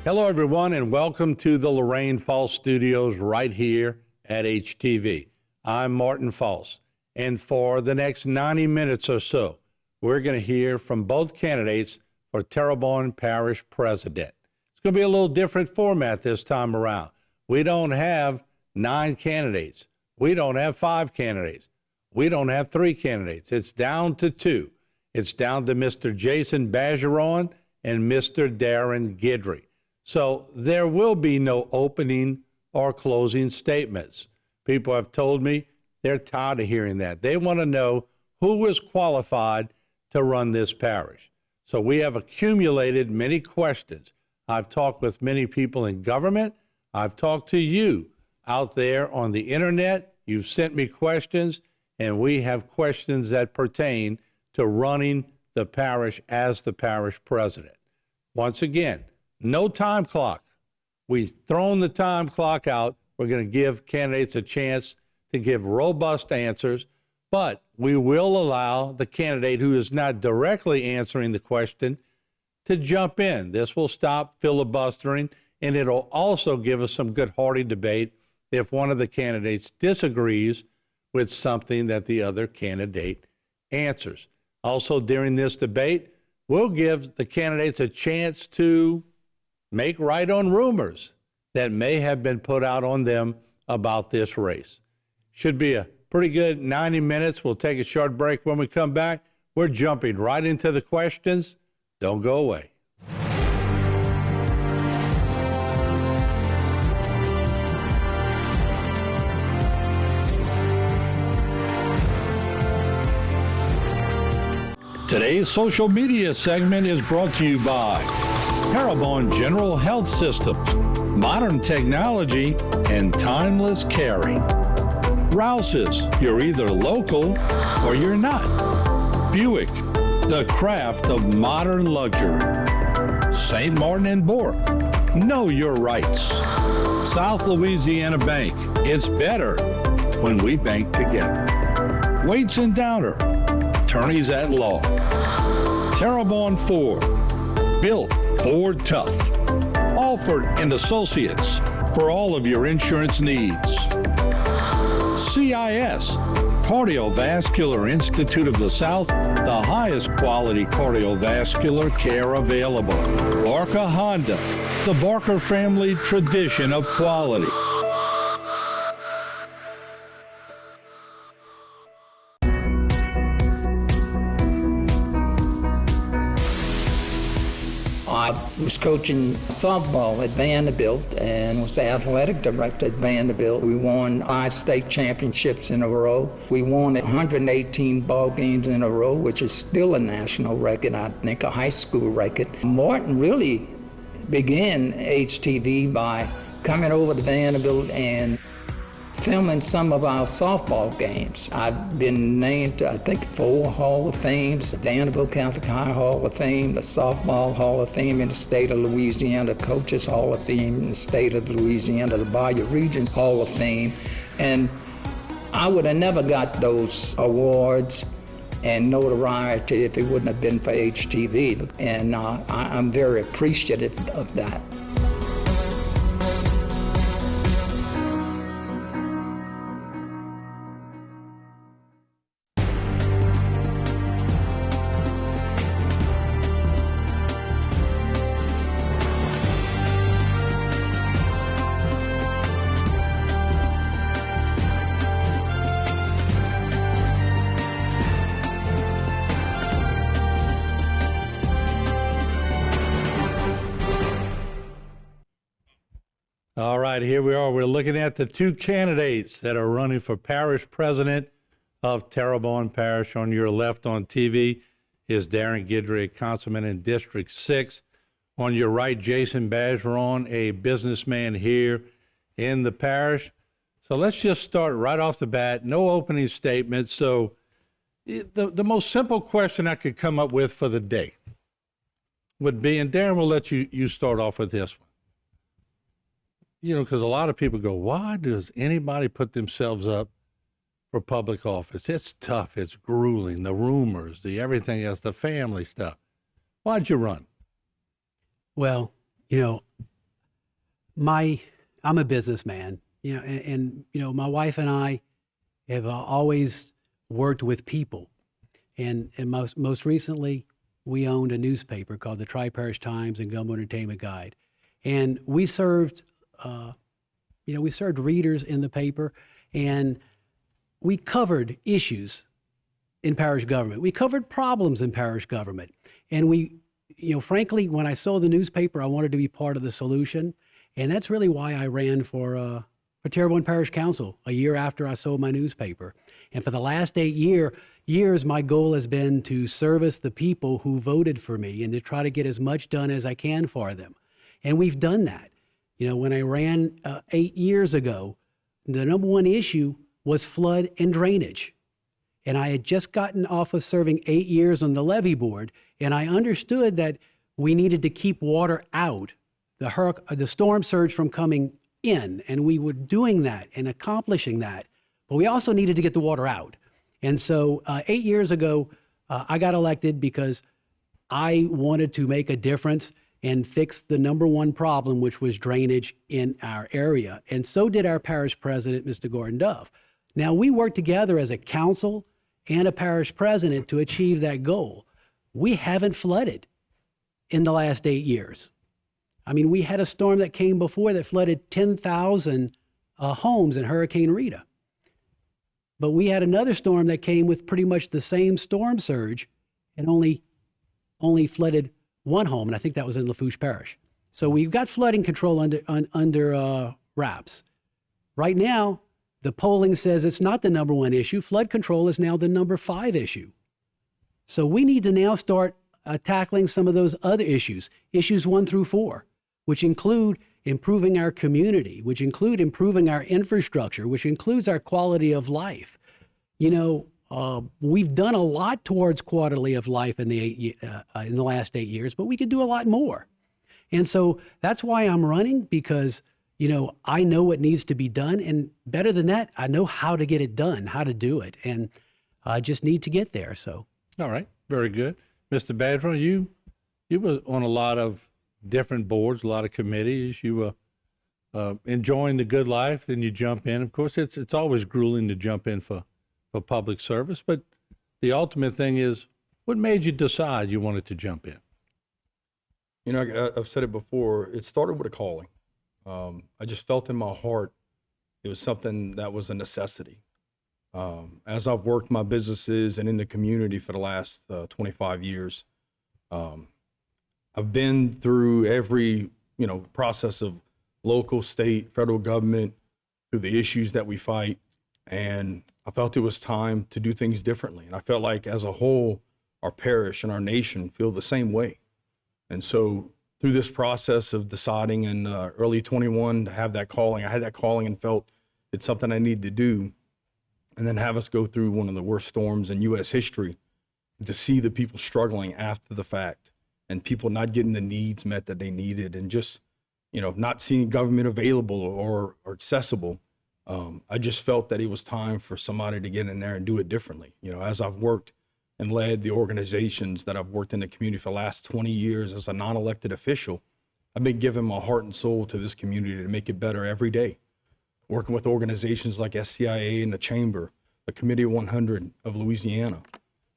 Hello, everyone, and welcome to the Lorraine Falls Studios right here at HTV. I'm Martin Falls, and for the next 90 minutes or so, we're going to hear from both candidates for Terrebonne Parish President. It's going to be a little different format this time around. We don't have 9 candidates. We don't have 5 candidates. We don't have 3 candidates. It's down to 2. It's down to Mr. Jason Bergeron and Mr. Darren Guidry. So there will be no opening or closing statements. People have told me they're tired of hearing that. They want to know who is qualified to run this parish. So we have accumulated many questions. I've talked with many people in government. I've talked to you out there on the internet. You've sent me questions, and we have questions that pertain to running the parish as the parish president. Once again, no time clock. We've thrown the time clock out. We're going to give candidates a chance to give robust answers, but we will allow the candidate who is not directly answering the question to jump in. This will stop filibustering, and it'll also give us some good hearty debate if one of the candidates disagrees with something that the other candidate answers. Also, during this debate, we'll give the candidates a chance to make right on rumors that may have been put out on them about this race. Should be a pretty good 90 minutes. We'll take a short break. When we come back, we're jumping right into the questions. Don't go away. Today's social media segment is brought to you by Terrebonne General Health Systems, modern technology, and timeless caring. Rouse's, you're either local or you're not. Buick, the craft of modern luxury. St. Martin and Bourke, know your rights. South Louisiana Bank, it's better when we bank together. Waits and Downer, attorneys at law. Terrebonne Ford, built Ford tough. Alford and Associates, for all of your insurance needs. CIS, Cardiovascular Institute of the South, the highest quality cardiovascular care available. Barker Honda, the Barker family tradition of quality. I was coaching softball at Vanderbilt and was the athletic director at Vanderbilt. We won 5 state championships in a row. We won 118 ball games in a row, which is still a national record, I think a high school record. Martin really began HTV by coming over to Vanderbilt and filming some of our softball games. I've been named to, I think, 4 Hall of Fames, the Vanderbilt Catholic High Hall of Fame, the Softball Hall of Fame in the state of Louisiana, the Coaches Hall of Fame in the state of Louisiana, the Bayou Region Hall of Fame. And I would have never got those awards and notoriety if it wouldn't have been for HTV. And I'm very appreciative of that. All right, here we are. We're looking at the 2 candidates that are running for parish president of Terrebonne Parish. On your left on TV is Darren Guidry, a councilman in District 6. On your right, Jason Bergeron, a businessman here in the parish. So let's just start right off the bat. No opening statement. So the most simple question I could come up with for the day would be, and Darren, we'll let you start off with this one. You know, because a lot of people go, why does anybody put themselves up for public office? It's tough. It's grueling. The rumors, the everything else, the family stuff. Why'd you run? Well, you know, I'm a businessman, and my wife and I have always worked with people. And most recently, we owned a newspaper called the Parish Times and Gumbo Entertainment Guide. And we served readers in the paper, and we covered issues in parish government. We covered problems in parish government. And frankly, when I saw the newspaper, I wanted to be part of the solution. And that's really why I ran for Terrebonne Parish Council a year after I sold my newspaper. And for the last 8 years, my goal has been to service the people who voted for me and to try to get as much done as I can for them. And we've done that. When I ran 8 years ago, the number one issue was flood and drainage. And I had just gotten off of serving 8 years on the levee board, and I understood that we needed to keep water out, the storm surge from coming in, and we were doing that and accomplishing that. But we also needed to get the water out. And so 8 years ago, I got elected because I wanted to make a difference and fix the number one problem, which was drainage in our area. And so did our parish president, Mr. Gordon Dove. Now, we worked together as a council and a parish president to achieve that goal. We haven't flooded in the last 8 years. I mean, we had a storm that came before that flooded 10,000 homes in Hurricane Rita. But we had another storm that came with pretty much the same storm surge and only flooded one home, and I think that was in Lafourche Parish. So we've got flooding control under wraps. Right now, the polling says it's not the number one issue. Flood control is now the number 5 issue. So we need to now start tackling some of those other issues 1 through 4, which include improving our community, which include improving our infrastructure, which includes our quality of life. We've done a lot towards quality of life in the last 8 years, but we could do a lot more. And so that's why I'm running, because I know what needs to be done, and better than that, I know how to get it done, how to do it, and I just need to get there. So, all right, very good, Mr. Badron. You were on a lot of different boards, a lot of committees. You were enjoying the good life, then you jump in. Of course, it's always grueling to jump in for public service, but the ultimate thing is, what made you decide you wanted to jump in? I've said it before. It started with a calling. I just felt in my heart it was something that was a necessity. As I've worked my businesses and in the community for the last 25 years, I've been through every process of local, state, federal government, through the issues that we fight, and I felt it was time to do things differently. And I felt like as a whole, our parish and our nation feel the same way. And so through this process of deciding in early 21 to have that calling, I had that calling and felt it's something I need to do. And then have us go through one of the worst storms in U.S. history, to see the people struggling after the fact and people not getting the needs met that they needed, and just, not seeing government available or accessible. I just felt that it was time for somebody to get in there and do it differently. As I've worked and led the organizations that I've worked in the community for the last 20 years as a non-elected official, I've been giving my heart and soul to this community to make it better every day. Working with organizations like SCIA and the Chamber, the Committee 100 of Louisiana,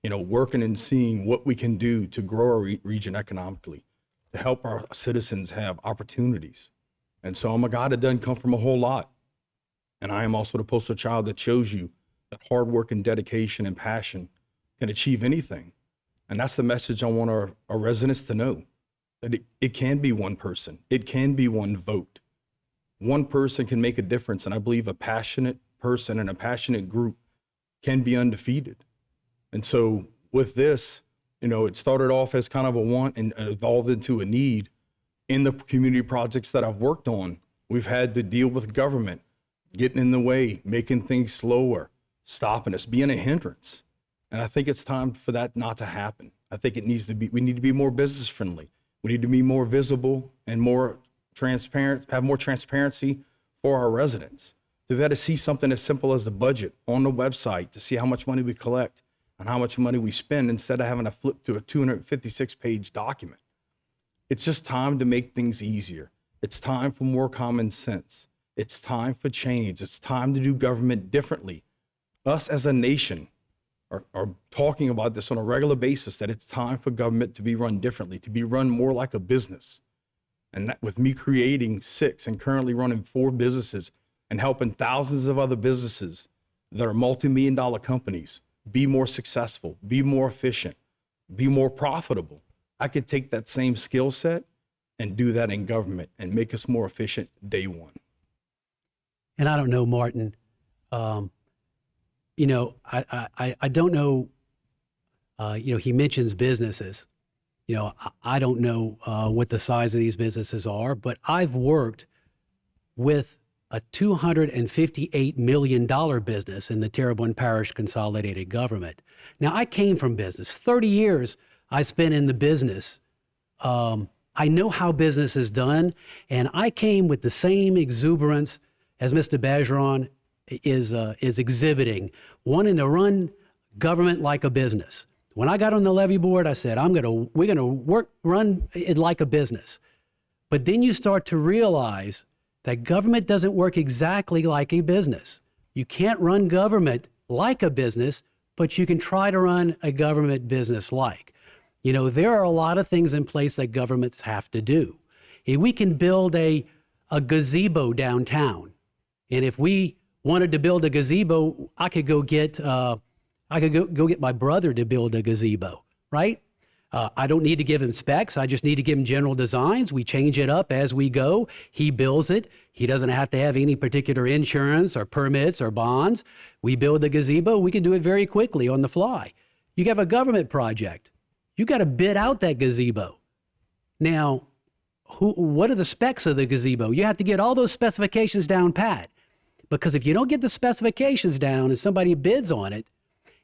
working and seeing what we can do to grow our region economically, to help our citizens have opportunities. And so I'm a guy that doesn't come from a whole lot. And I am also the poster child that shows you that hard work and dedication and passion can achieve anything. And that's the message I want our residents to know, that it can be one person. It can be one vote. One person can make a difference. And I believe a passionate person and a passionate group can be undefeated. And so with this, it started off as kind of a want and evolved into a need. In the community projects that I've worked on, we've had to deal with government getting in the way, making things slower, stopping us, being a hindrance. And I think it's time for that not to happen. I think we need to be more business friendly. We need to be more visible and more transparent, have more transparency for our residents. They've had to see something as simple as the budget on the website to see how much money we collect and how much money we spend, instead of having to flip to a 256-page document. It's just time to make things easier. It's time for more common sense. It's time for change. It's time to do government differently. Us as a nation are talking about this on a regular basis, that it's time for government to be run differently, to be run more like a business. And that, with me creating 6 and currently running 4 businesses and helping thousands of other businesses that are multi-million-dollar companies be more successful, be more efficient, be more profitable, I could take that same skill set and do that in government and make us more efficient day one. And I don't know, Martin, you know, I don't know, you know, he mentions businesses. You know, I don't know what the size of these businesses are, but I've worked with a $258 million business in the Terrebonne Parish Consolidated Government. Now, I came from business. 30 years I spent in the business. I know how business is done, and I came with the same exuberance as Mr. Bergeron is exhibiting, wanting to run government like a business. When I got on the levy board, I said, we're gonna run it like a business. But then you start to realize that government doesn't work exactly like a business. You can't run government like a business, but you can try to run a government business like. You know, there are a lot of things in place that governments have to do. If we can build a gazebo downtown, and if we wanted to build a gazebo, I could go get my brother to build a gazebo, right? I don't need to give him specs. I just need to give him general designs. We change it up as we go. He builds it. He doesn't have to have any particular insurance or permits or bonds. We build the gazebo. We can do it very quickly on the fly. You have a government project. You got to bid out that gazebo. Now, what are the specs of the gazebo? You have to get all those specifications down pat. Because if you don't get the specifications down and somebody bids on it,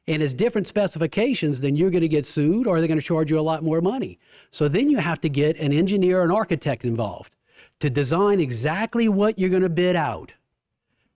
and it's different specifications, then you're going to get sued or they're going to charge you a lot more money. So then you have to get an engineer or an architect involved to design exactly what you're going to bid out.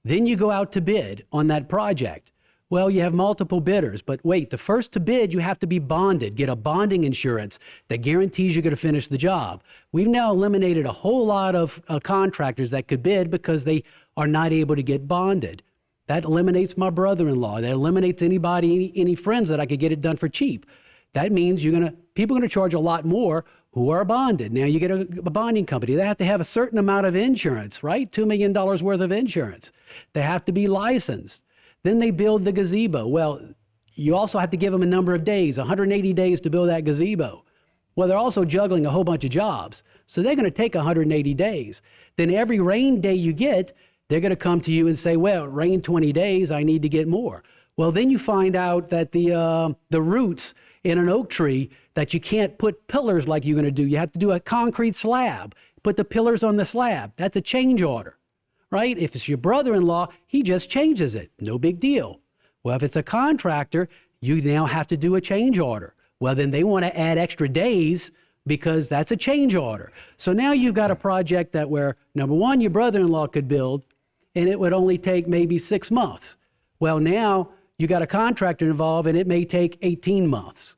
Then you go out to bid on that project. Well, you have multiple bidders, but wait, the first to bid, you have to be bonded, get a bonding insurance that guarantees you're going to finish the job. We've now eliminated a whole lot of contractors that could bid because they are not able to get bonded. That eliminates my brother-in-law. That eliminates anybody, any friends that I could get it done for cheap. That means people are going to charge a lot more who are bonded. Now you get a bonding company. They have to have a certain amount of insurance, right? $2 million worth of insurance. They have to be licensed. Then they build the gazebo. Well, you also have to give them a number of days, 180 days to build that gazebo. Well, they're also juggling a whole bunch of jobs. So they're going to take 180 days. Then every rain day you get, they're going to come to you and say, well, it rained 20 days, I need to get more. Well, then you find out that the roots in an oak tree, that you can't put pillars like you're going to do. You have to do a concrete slab, put the pillars on the slab. That's a change order, right? If it's your brother-in-law, he just changes it. No big deal. Well, if it's a contractor, you now have to do a change order. Well, then they want to add extra days because that's a change order. So now you've got a project that where, number one, your brother-in-law could build, and it would only take maybe 6 months. Well, now you got a contractor involved and it may take 18 months.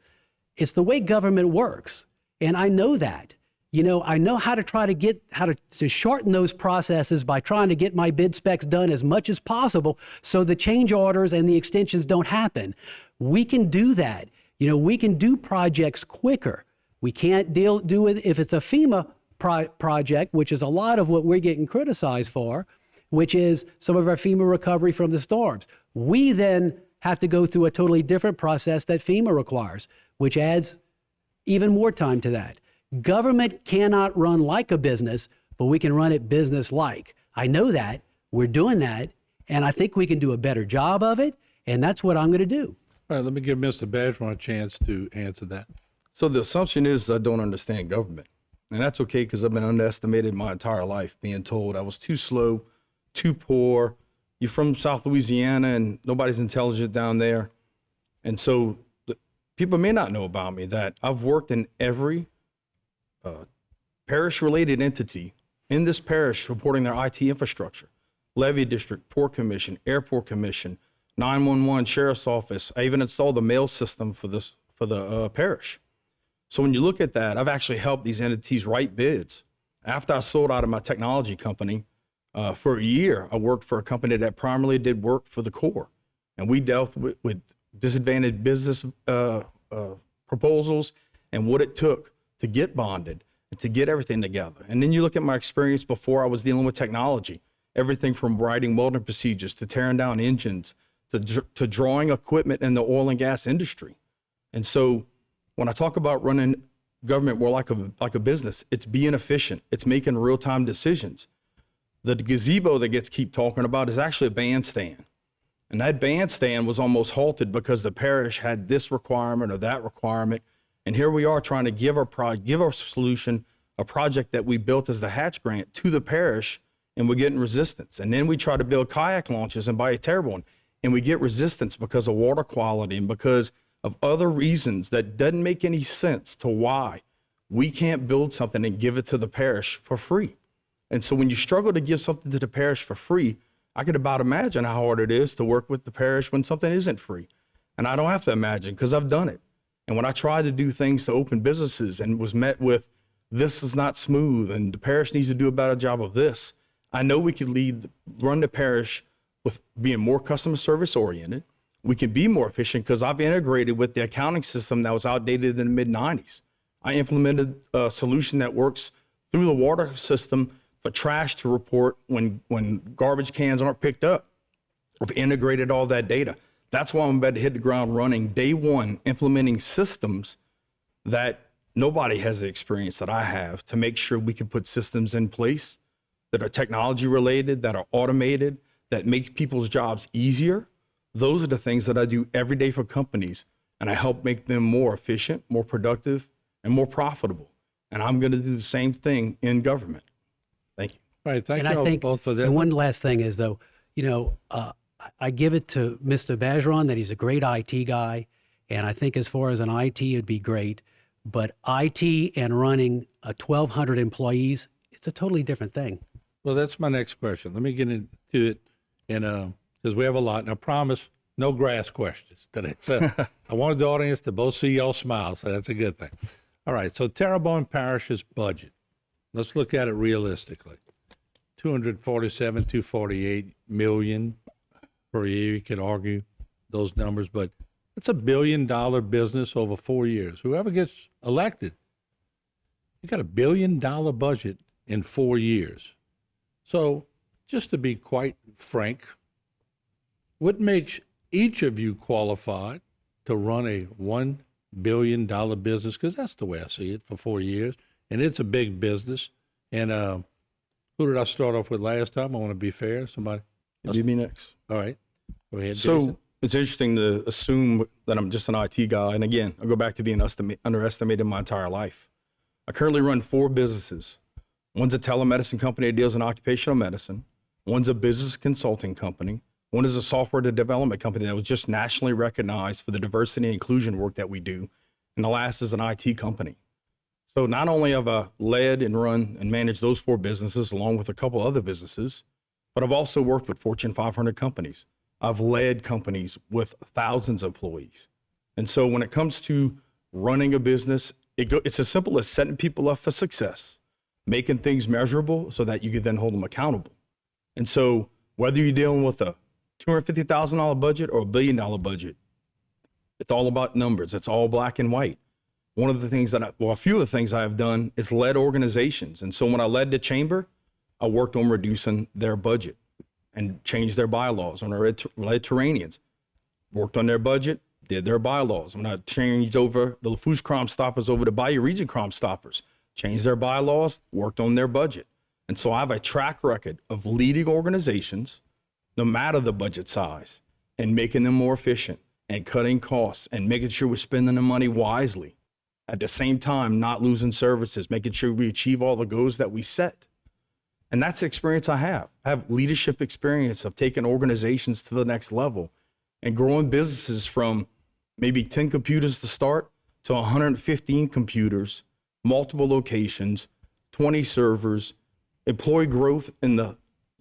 It's the way government works. And I know that. You know, I know how to try to shorten those processes by trying to get my bid specs done as much as possible so the change orders and the extensions don't happen. We can do that. You know, we can do projects quicker. We can't do it if it's a FEMA project, which is a lot of what we're getting criticized for, which is some of our FEMA recovery from the storms. We then have to go through a totally different process that FEMA requires, which adds even more time to that. Government cannot run like a business, but we can run it business-like. I know that. We're doing that, and I think we can do a better job of it, and that's what I'm going to do. All right, let me give Mr. Bergeron a chance to answer that. So the assumption is I don't understand government. And that's okay because I've been underestimated my entire life, being told I was too slow, too poor. You're from South Louisiana and nobody's intelligent down there. And so people may not know about me that I've worked in every parish-related entity in this parish supporting their IT infrastructure. Levy district, port commission, airport commission, 911, sheriff's office. I even installed the mail system for the parish. So when you look at that, I've actually helped these entities write bids. After I sold out of my technology company, for a year, I worked for a company that primarily did work for the Corps. And we dealt with disadvantaged business proposals and what it took to get bonded and to get everything together. And then you look at my experience before I was dealing with technology, everything from writing welding procedures to tearing down engines to drawing equipment in the oil and gas industry. And so when I talk about running government more like a business, it's being efficient. It's making real-time decisions. The gazebo that gets keep talking about is actually a bandstand. And that bandstand was almost halted because the parish had this requirement or that requirement. And here we are trying to give our solution, a project that we built as the Hatch grant to the parish, and we're getting resistance. And then we try to build kayak launches in Terrebonne, and we get resistance because of water quality and because of other reasons that doesn't make any sense to why we can't build something and give it to the parish for free. And so when you struggle to give something to the parish for free, I could about imagine how hard it is to work with the parish when something isn't free. And I don't have to imagine because I've done it. And when I tried to do things to open businesses and was met with, this is not smooth and the parish needs to do a better job of this, I know we could run the parish with being more customer service oriented. We can be more efficient because I've integrated with the accounting system that was outdated in the mid-90s. I implemented a solution that works through the water system for trash to report when garbage cans aren't picked up. We've integrated all that data. That's why I'm about to hit the ground running day one, implementing systems that nobody has the experience that I have to make sure we can put systems in place that are technology related, that are automated, that make people's jobs easier. Those are the things that I do every day for companies, and I help make them more efficient, more productive, and more profitable. And I'm going to do the same thing in government. Thank you. All right, thank And you I think, both for that. and one last thing is, though, I give it to Mr. Bergeron that he's a great IT guy, and I think as far as an IT, it'd be great. But IT and running 1,200 employees, it's a totally different thing. Well, that's my next question. Let me get into it, and because we have a lot, and I promise no grass questions today. So I wanted the audience to both see y'all smile, so that's a good thing. All right, so Terrebonne Parish's budget. Let's look at it realistically. 247, 248 million per year. You could argue those numbers, but it's $1 billion business over 4 years. Whoever gets elected, you got $1 billion budget in 4 years. So just to be quite frank, what makes each of you qualified to run a $1 billion business? Because that's the way I see it for 4 years. And it's a big business. And who did I start off with last time? I want to be fair. Somebody? You be next. All right. Go ahead, So Jason. it's interesting to assume that I'm just an IT guy. And again, I'll go back to being underestimated my entire life. I currently run 4 businesses. One's a telemedicine company that deals in occupational medicine. One's a business consulting company. One is a software development company that was just nationally recognized for the diversity and inclusion work that we do. And the last is an IT company. So not only have I led and run and managed those 4 businesses along with a couple other businesses, but I've also worked with Fortune 500 companies. I've led companies with thousands of employees. And so when it comes to running a business, it's as simple as setting people up for success, making things measurable so that you can then hold them accountable. And so whether you're dealing with a $250,000 budget or $1 billion budget, it's all about numbers. It's all black and white. One of the things a few of the things I have done is led organizations. And so when I led the chamber, I worked on reducing their budget and changed their bylaws. When I led Terranians, worked on their budget, did their bylaws. When I changed over the Lafourche Crime Stoppers over to Bayou Region Crime Stoppers, changed their bylaws, worked on their budget. And so I have a track record of leading organizations, no matter the budget size, and making them more efficient and cutting costs and making sure we're spending the money wisely. At the same time, not losing services, making sure we achieve all the goals that we set. And that's the experience I have. I have leadership experience of taking organizations to the next level and growing businesses from maybe 10 computers to start to 115 computers, multiple locations, 20 servers, employee growth in the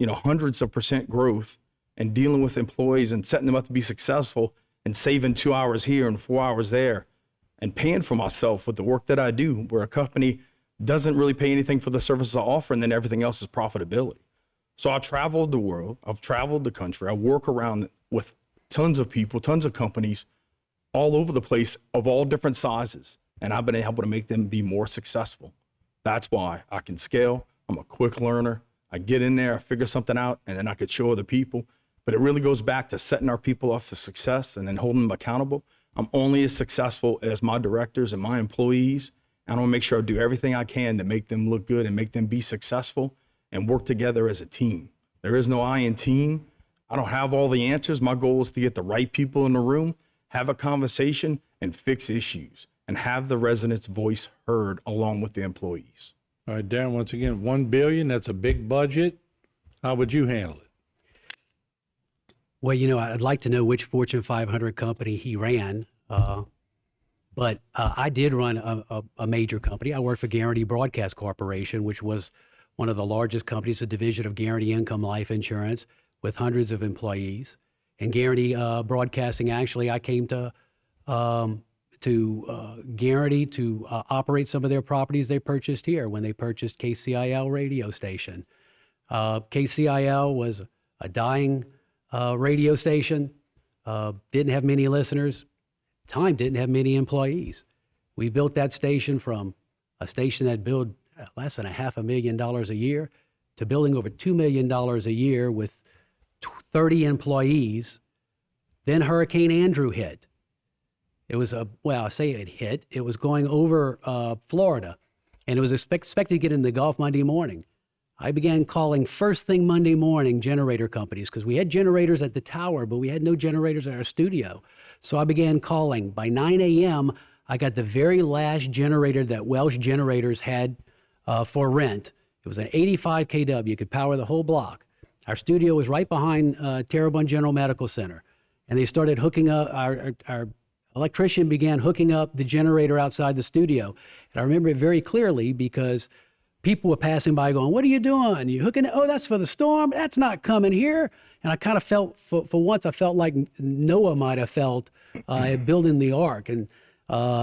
hundreds of % growth, and dealing with employees and setting them up to be successful and saving 2 hours here and 4 hours there, and paying for myself with the work that I do. We're a company doesn't really pay anything for the services I offer, and then everything else is profitability. So I traveled the world. I've traveled the country. I work around with tons of people, tons of companies all over the place of all different sizes. And I've been able to make them be more successful. That's why I can scale. I'm a quick learner. I get in there, I figure something out, and then I could show other people. But it really goes back to setting our people up for success and then holding them accountable. I'm only as successful as my directors and my employees. I want to make sure I do everything I can to make them look good and make them be successful and work together as a team. There is no I in team. I don't have all the answers. My goal is to get the right people in the room, have a conversation, and fix issues, and have the residents' voice heard along with the employees. All right, Darren, once again, $1 billion, that's a big budget. How would you handle it? Well, I'd like to know which Fortune 500 company he ran, but I did run a major company. I worked for Guarantee Broadcast Corporation, which was one of the largest companies, a division of Guarantee Income Life Insurance with hundreds of employees. And Guarantee Broadcasting, actually, I came to Guarantee to operate some of their properties they purchased here when they purchased KCIL radio station. KCIL was a dying radio station, didn't have many listeners, didn't have many employees. We built that station from a station that billed less than $500,000 a year to building over $2 million a year with 30 employees. Then Hurricane Andrew hit. It was I say it hit. It was going over Florida, and it was expected to get into the Gulf Monday morning. I began calling first thing Monday morning generator companies because we had generators at the tower, but we had no generators at our studio. So I began calling. By 9 a.m., I got the very last generator that Welsh Generators had for rent. It was an 85 kW. It could power the whole block. Our studio was right behind Terrebonne General Medical Center. And they started hooking up, our electrician began hooking up the generator outside the studio. And I remember it very clearly because people were passing by going, "What are you doing? You hooking it? Oh, that's for the storm? That's not coming here." And I kind of felt, for once, I felt like Noah might have felt building the ark and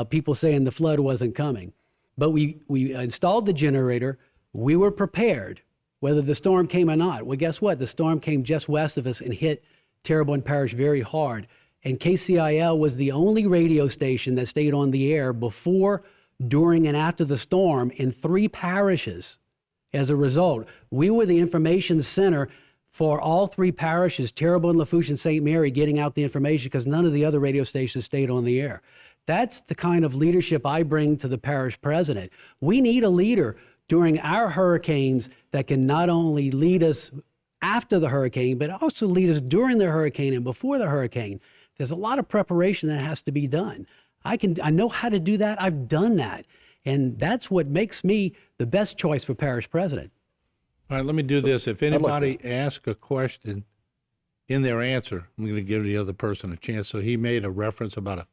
people saying the flood wasn't coming. But we installed the generator. We were prepared, whether the storm came or not. Well, guess what? The storm came just west of us and hit Terrebonne Parish very hard. And KCIL was the only radio station that stayed on the air before, during, and after the storm in 3 parishes. As a result, we were the information center for all 3 parishes, Terrebonne, Lafourche, and St. Mary, getting out the information because none of the other radio stations stayed on the air. That's the kind of leadership I bring to the parish president. We need a leader during our hurricanes that can not only lead us after the hurricane, but also lead us during the hurricane and before the hurricane. There's a lot of preparation that has to be done. I know how to do that. I've done that. And that's what makes me the best choice for parish president. All right, let me do this. If anybody asks a question in their answer, I'm going to give the other person a chance. So he made a reference about a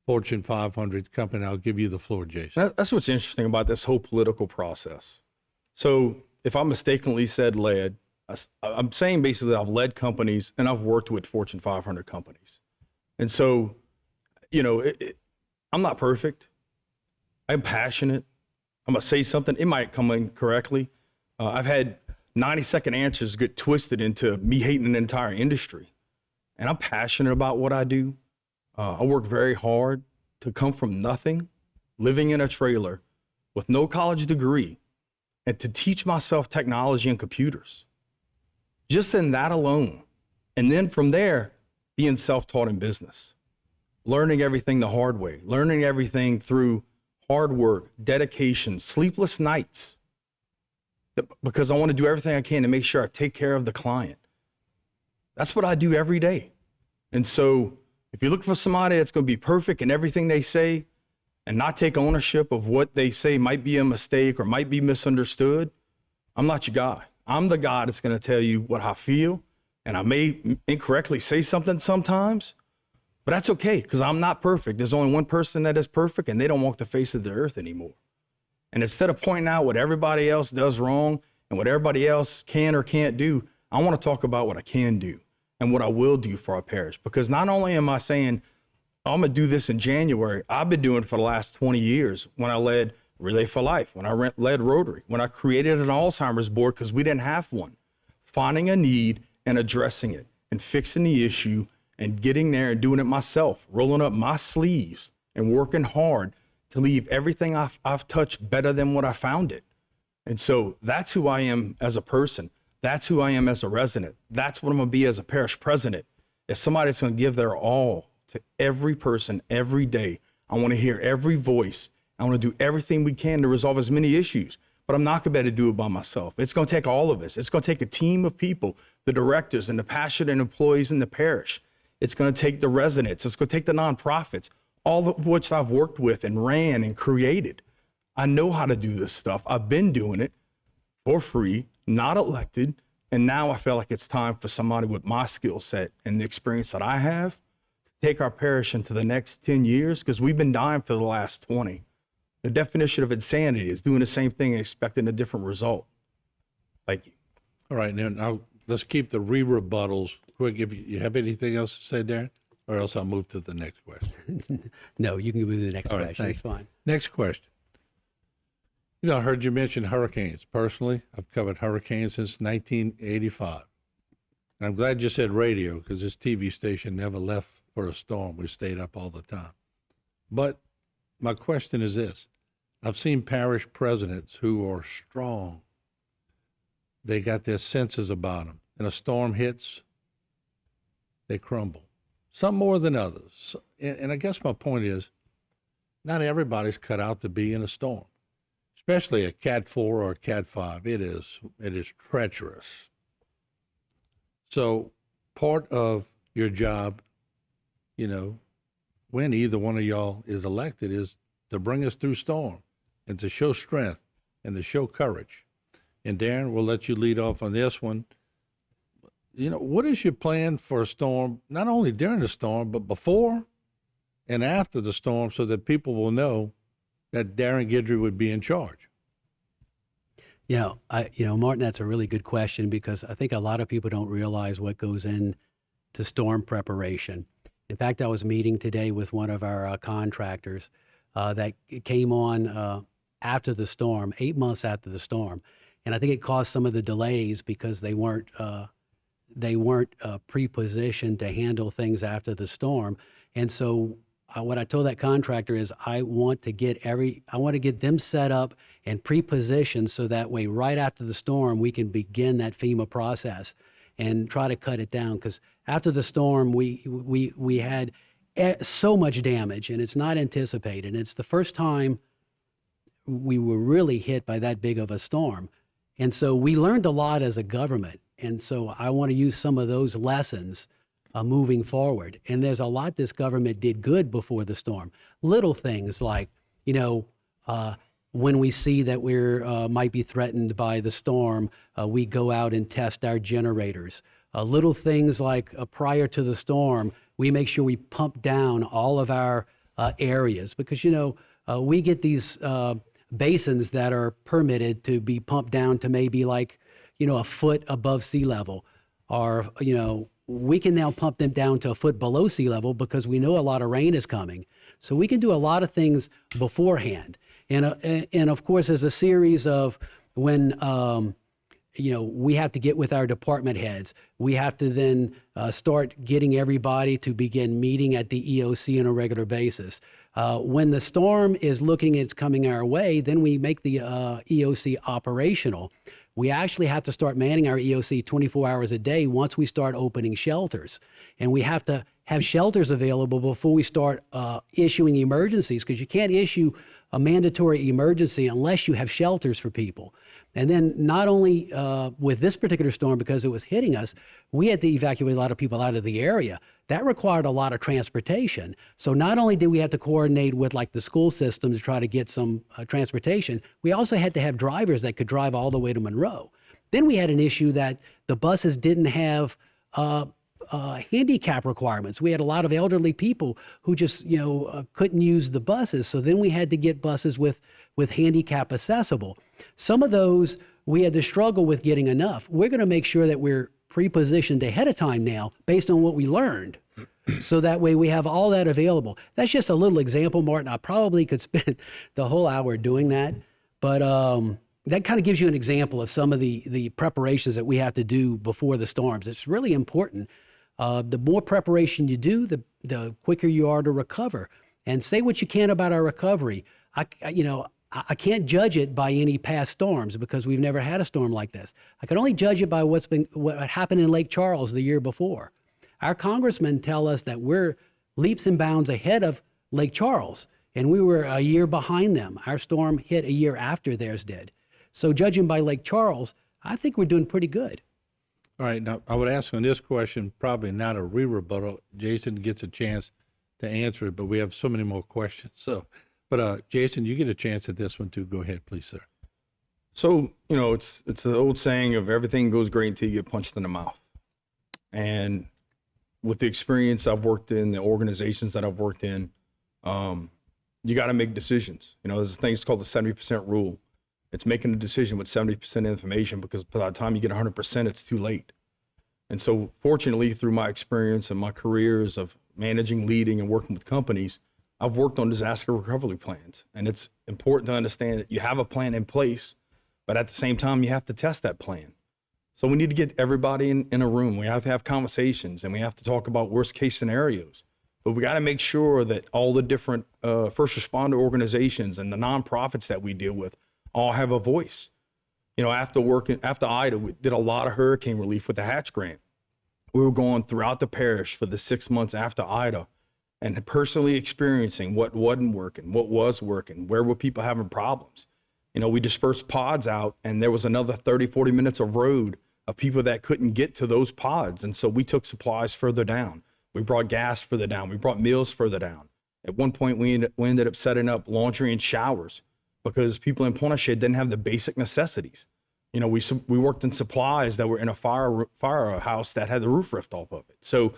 Fortune 500 company. I'll give you the floor, Jason. That's what's interesting about this whole political process. So if I mistakenly said led, I'm saying basically I've led companies and I've worked with Fortune 500 companies. And so, I'm not perfect. I'm passionate. I'm going to say something. It might come in correctly. I've had 90-second answers get twisted into me hating an entire industry. And I'm passionate about what I do. I work very hard to come from nothing, living in a trailer with no college degree, and to teach myself technology and computers. Just in that alone. And then from there, being self-taught in business, learning everything the hard way, learning everything through hard work, dedication, sleepless nights, because I want to do everything I can to make sure I take care of the client. That's what I do every day. And so if you look for somebody that's going to be perfect in everything they say and not take ownership of what they say might be a mistake or might be misunderstood, I'm not your guy. I'm the guy that's going to tell you what I feel, and I may incorrectly say something sometimes, but that's okay because I'm not perfect. There's only one person that is perfect, and they don't walk the face of the earth anymore. And instead of pointing out what everybody else does wrong and what everybody else can or can't do, I want to talk about what I can do and what I will do for our parish. Because not only am I saying, I'm going to do this in January, I've been doing it for the last 20 years when I led Relay for Life, when I led Rotary, when I created an Alzheimer's board because we didn't have one, finding a need and addressing it and fixing the issue and getting there and doing it myself, rolling up my sleeves and working hard to leave everything I've touched better than what I found it. And so that's who I am as a person. That's who I am as a resident. That's what I'm gonna be as a parish president, is somebody that's gonna give their all to every person every day. I wanna hear every voice. I wanna do everything we can to resolve as many issues, but I'm not gonna be able to do it by myself. It's gonna take all of us. It's gonna take a team of people, the directors and the passionate employees in the parish. It's gonna take the residents. It's gonna take the nonprofits, all of which I've worked with and ran and created. I know how to do this stuff. I've been doing it for free, not elected, and now I feel like it's time for somebody with my skill set and the experience that I have to take our parish into the next 10 years, because we've been dying for the last 20. The definition of insanity is doing the same thing and expecting a different result. Thank you. All right, now let's keep the rebuttals quick. If you have anything else to say, Darren, or else I'll move to the next question. No, you can move to the next All right, question. thanks. It's fine. Next question. You know, I heard you mention hurricanes. Personally, I've covered hurricanes since 1985. And I'm glad you said radio, because this TV station never left for a storm. We stayed up all the time. But my question is this. I've seen parish presidents who are strong. They got their senses about them. And a storm hits, they crumble. Some more than others. And I guess my point is, not everybody's cut out to be in a storm, especially a Cat 4 or a Cat 5. It is treacherous. So part of your job, you know, when either one of y'all is elected, is to bring us through storm and to show strength and to show courage. And Darren, we'll let you lead off on this one. You know, what is your plan for a storm, not only during the storm, but before and after the storm, so that people will know that Darren Guidry would be in charge? Yeah, Martin, that's a really good question, because I think a lot of people don't realize what goes into storm preparation. In fact, I was meeting today with one of our contractors that came on after the storm, 8 months after the storm. And I think it caused some of the delays because they weren't pre-positioned to handle things after the storm. And so what I told that contractor is I want to get them set up and pre-positioned, so that way right after the storm we can begin that FEMA process and try to cut it down. Because after the storm we had so much damage, and it's not anticipated. It's the first time we were really hit by that big of a storm. And so we learned a lot as a government. And so I want to use some of those lessons moving forward. And there's a lot this government did good before the storm. Little things like, when we see that we're might be threatened by the storm, we go out and test our generators. Little things like prior to the storm, we make sure we pump down all of our areas, because, we get these basins that are permitted to be pumped down to maybe like, a foot above sea level, or, we can now pump them down to a foot below sea level because we know a lot of rain is coming. So we can do a lot of things beforehand. And of course, there's a series of when, we have to get with our department heads. We have to then start getting everybody to begin meeting at the EOC on a regular basis. When the storm is looking it's coming our way, then we make the EOC operational. We actually have to start manning our EOC 24 hours a day once we start opening shelters. And we have to have shelters available before we start issuing emergencies, because you can't issue a mandatory emergency unless you have shelters for people. And then not only with this particular storm, because it was hitting us, we had to evacuate a lot of people out of the area. That required a lot of transportation. So not only did we have to coordinate with like the school system to try to get some transportation, we also had to have drivers that could drive all the way to Monroe. Then we had an issue that the buses didn't have handicap requirements. We had a lot of elderly people who just, couldn't use the buses. So then we had to get buses with handicap accessible. Some of those we had to struggle with getting enough. We're going to make sure that we're pre-positioned ahead of time now based on what we learned. So that way we have all that available. That's just a little example, Martin. I probably could spend the whole hour doing that, but that kind of gives you an example of some of the preparations that we have to do before the storms. It's really important. The more preparation you do, the quicker you are to recover. And say what you can about our recovery. I can't judge it by any past storms because we've never had a storm like this. I can only judge it by what happened in Lake Charles the year before. Our congressmen tell us that we're leaps and bounds ahead of Lake Charles, and we were a year behind them. Our storm hit a year after theirs did. So judging by Lake Charles, I think we're doing pretty good. All right, now I would ask on this question, probably not a re-rebuttal. Jason gets a chance to answer it, but we have so many more questions. So, but Jason, you get a chance at this one too. Go ahead, please, sir. So, it's the old saying of everything goes great until you get punched in the mouth. And with the experience I've worked in, the organizations that I've worked in, you got to make decisions. There's a thing it's called the 70% rule. It's making a decision with 70% information because by the time you get 100%, it's too late. And so fortunately, through my experience and my careers of managing, leading, and working with companies, I've worked on disaster recovery plans. And it's important to understand that you have a plan in place, but at the same time, you have to test that plan. So we need to get everybody in a room. We have to have conversations and we have to talk about worst case scenarios. But we got to make sure that all the different first responder organizations and the nonprofits that we deal with all have a voice. After Ida, we did a lot of hurricane relief with the Hatch Grant. We were going throughout the parish for the 6 months after Ida and personally experiencing what wasn't working, what was working, where were people having problems. We dispersed pods out and there was another 30, 40 minutes of road of people that couldn't get to those pods. And so we took supplies further down. We brought gas further down. We brought meals further down. At one point, we ended up setting up laundry and showers because people in Pontiac didn't have the basic necessities. We worked in supplies that were in a firehouse that had the roof ripped off of it. So,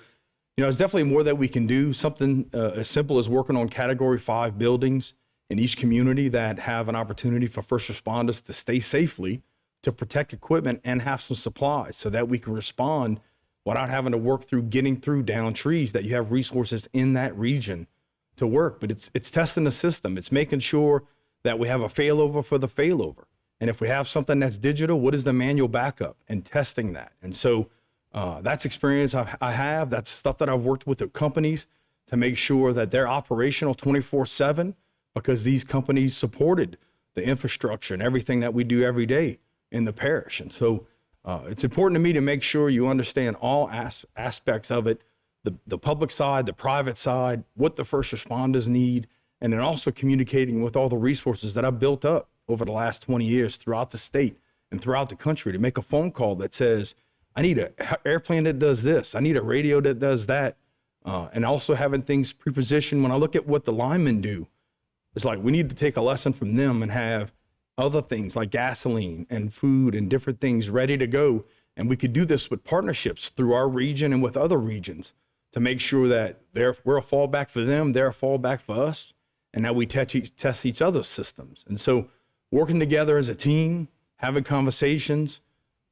there's definitely more that we can do. Something as simple as working on Category 5 buildings in each community that have an opportunity for first responders to stay safely, to protect equipment and have some supplies so that we can respond without having to work through getting through down trees, that you have resources in that region to work. But it's testing the system. It's making sure that we have a failover for the failover. And if we have something that's digital, what is the manual backup and testing that? And so that's experience I have. That's stuff that I've worked with companies to make sure that they're operational 24/7 because these companies supported the infrastructure and everything that we do every day in the parish. And so it's important to me to make sure you understand all aspects of it, the public side, the private side, what the first responders need, and then also communicating with all the resources that I've built up over the last 20 years throughout the state and throughout the country to make a phone call that says, I need an airplane that does this. I need a radio that does that. And also having things prepositioned. When I look at what the linemen do, it's like we need to take a lesson from them and have other things like gasoline and food and different things ready to go. And we could do this with partnerships through our region and with other regions to make sure that we're a fallback for them, they're a fallback for us, and that we test each other's systems. And so working together as a team, having conversations,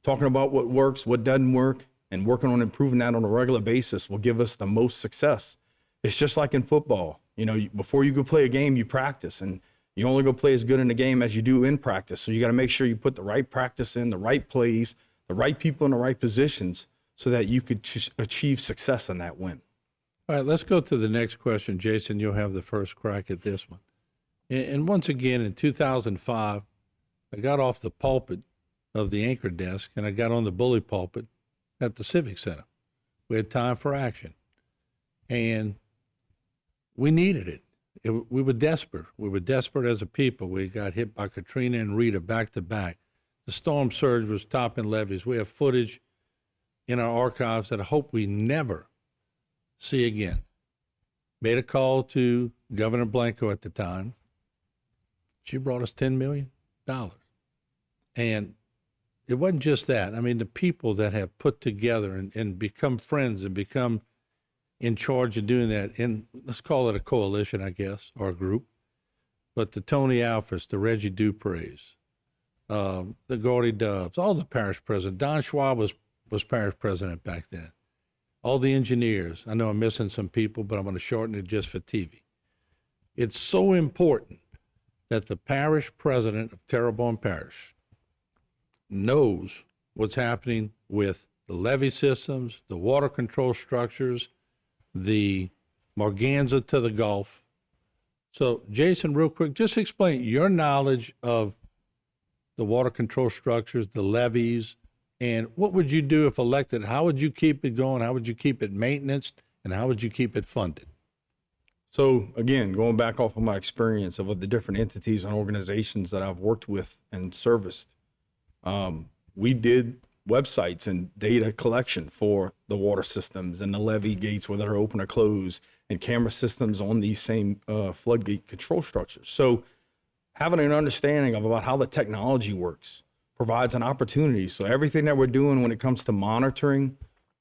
talking about what works, what doesn't work, and working on improving that on a regular basis will give us the most success. It's just like in football. Before you go play a game, you practice, and you only go play as good in a game as you do in practice. So you got to make sure you put the right practice in, the right plays, the right people in the right positions so that you could achieve success in that win. All right, let's go to the next question. Jason, you'll have the first crack at this one. And once again, in 2005, I got off the pulpit of the anchor desk and I got on the bully pulpit at the Civic Center. We had time for action. And we needed it. We were desperate. We were desperate as a people. We got hit by Katrina and Rita back to back. The storm surge was topping levees. We have footage in our archives that I hope we never see again. Made a call to Governor Blanco at the time. She brought us $10 million. And it wasn't just that. I mean, the people that have put together and become friends and become in charge of doing that, and let's call it a coalition, I guess, or a group, but the Tony Alfreds, the Reggie Dupre's, the Gordy Doves, all the parish presidents. Don Schwab was parish president back then. all the engineers. I know I'm missing some people, but I'm going to shorten it just for TV. It's so important that the parish president of Terrebonne Parish knows what's happening with the levee systems, the water control structures, the Morganza to the Gulf. So, Jason, real quick, just explain your knowledge of the water control structures, the levees, and what would you do if elected? How would you keep it going? How would you keep it maintained? And how would you keep it funded? So again, going back off of my experience of the different entities and organizations that I've worked with and serviced, we did websites and data collection for the water systems and the levee gates, whether they're open or closed, and camera systems on these same floodgate control structures. So having an understanding of about how the technology works provides an opportunity. So everything that we're doing when it comes to monitoring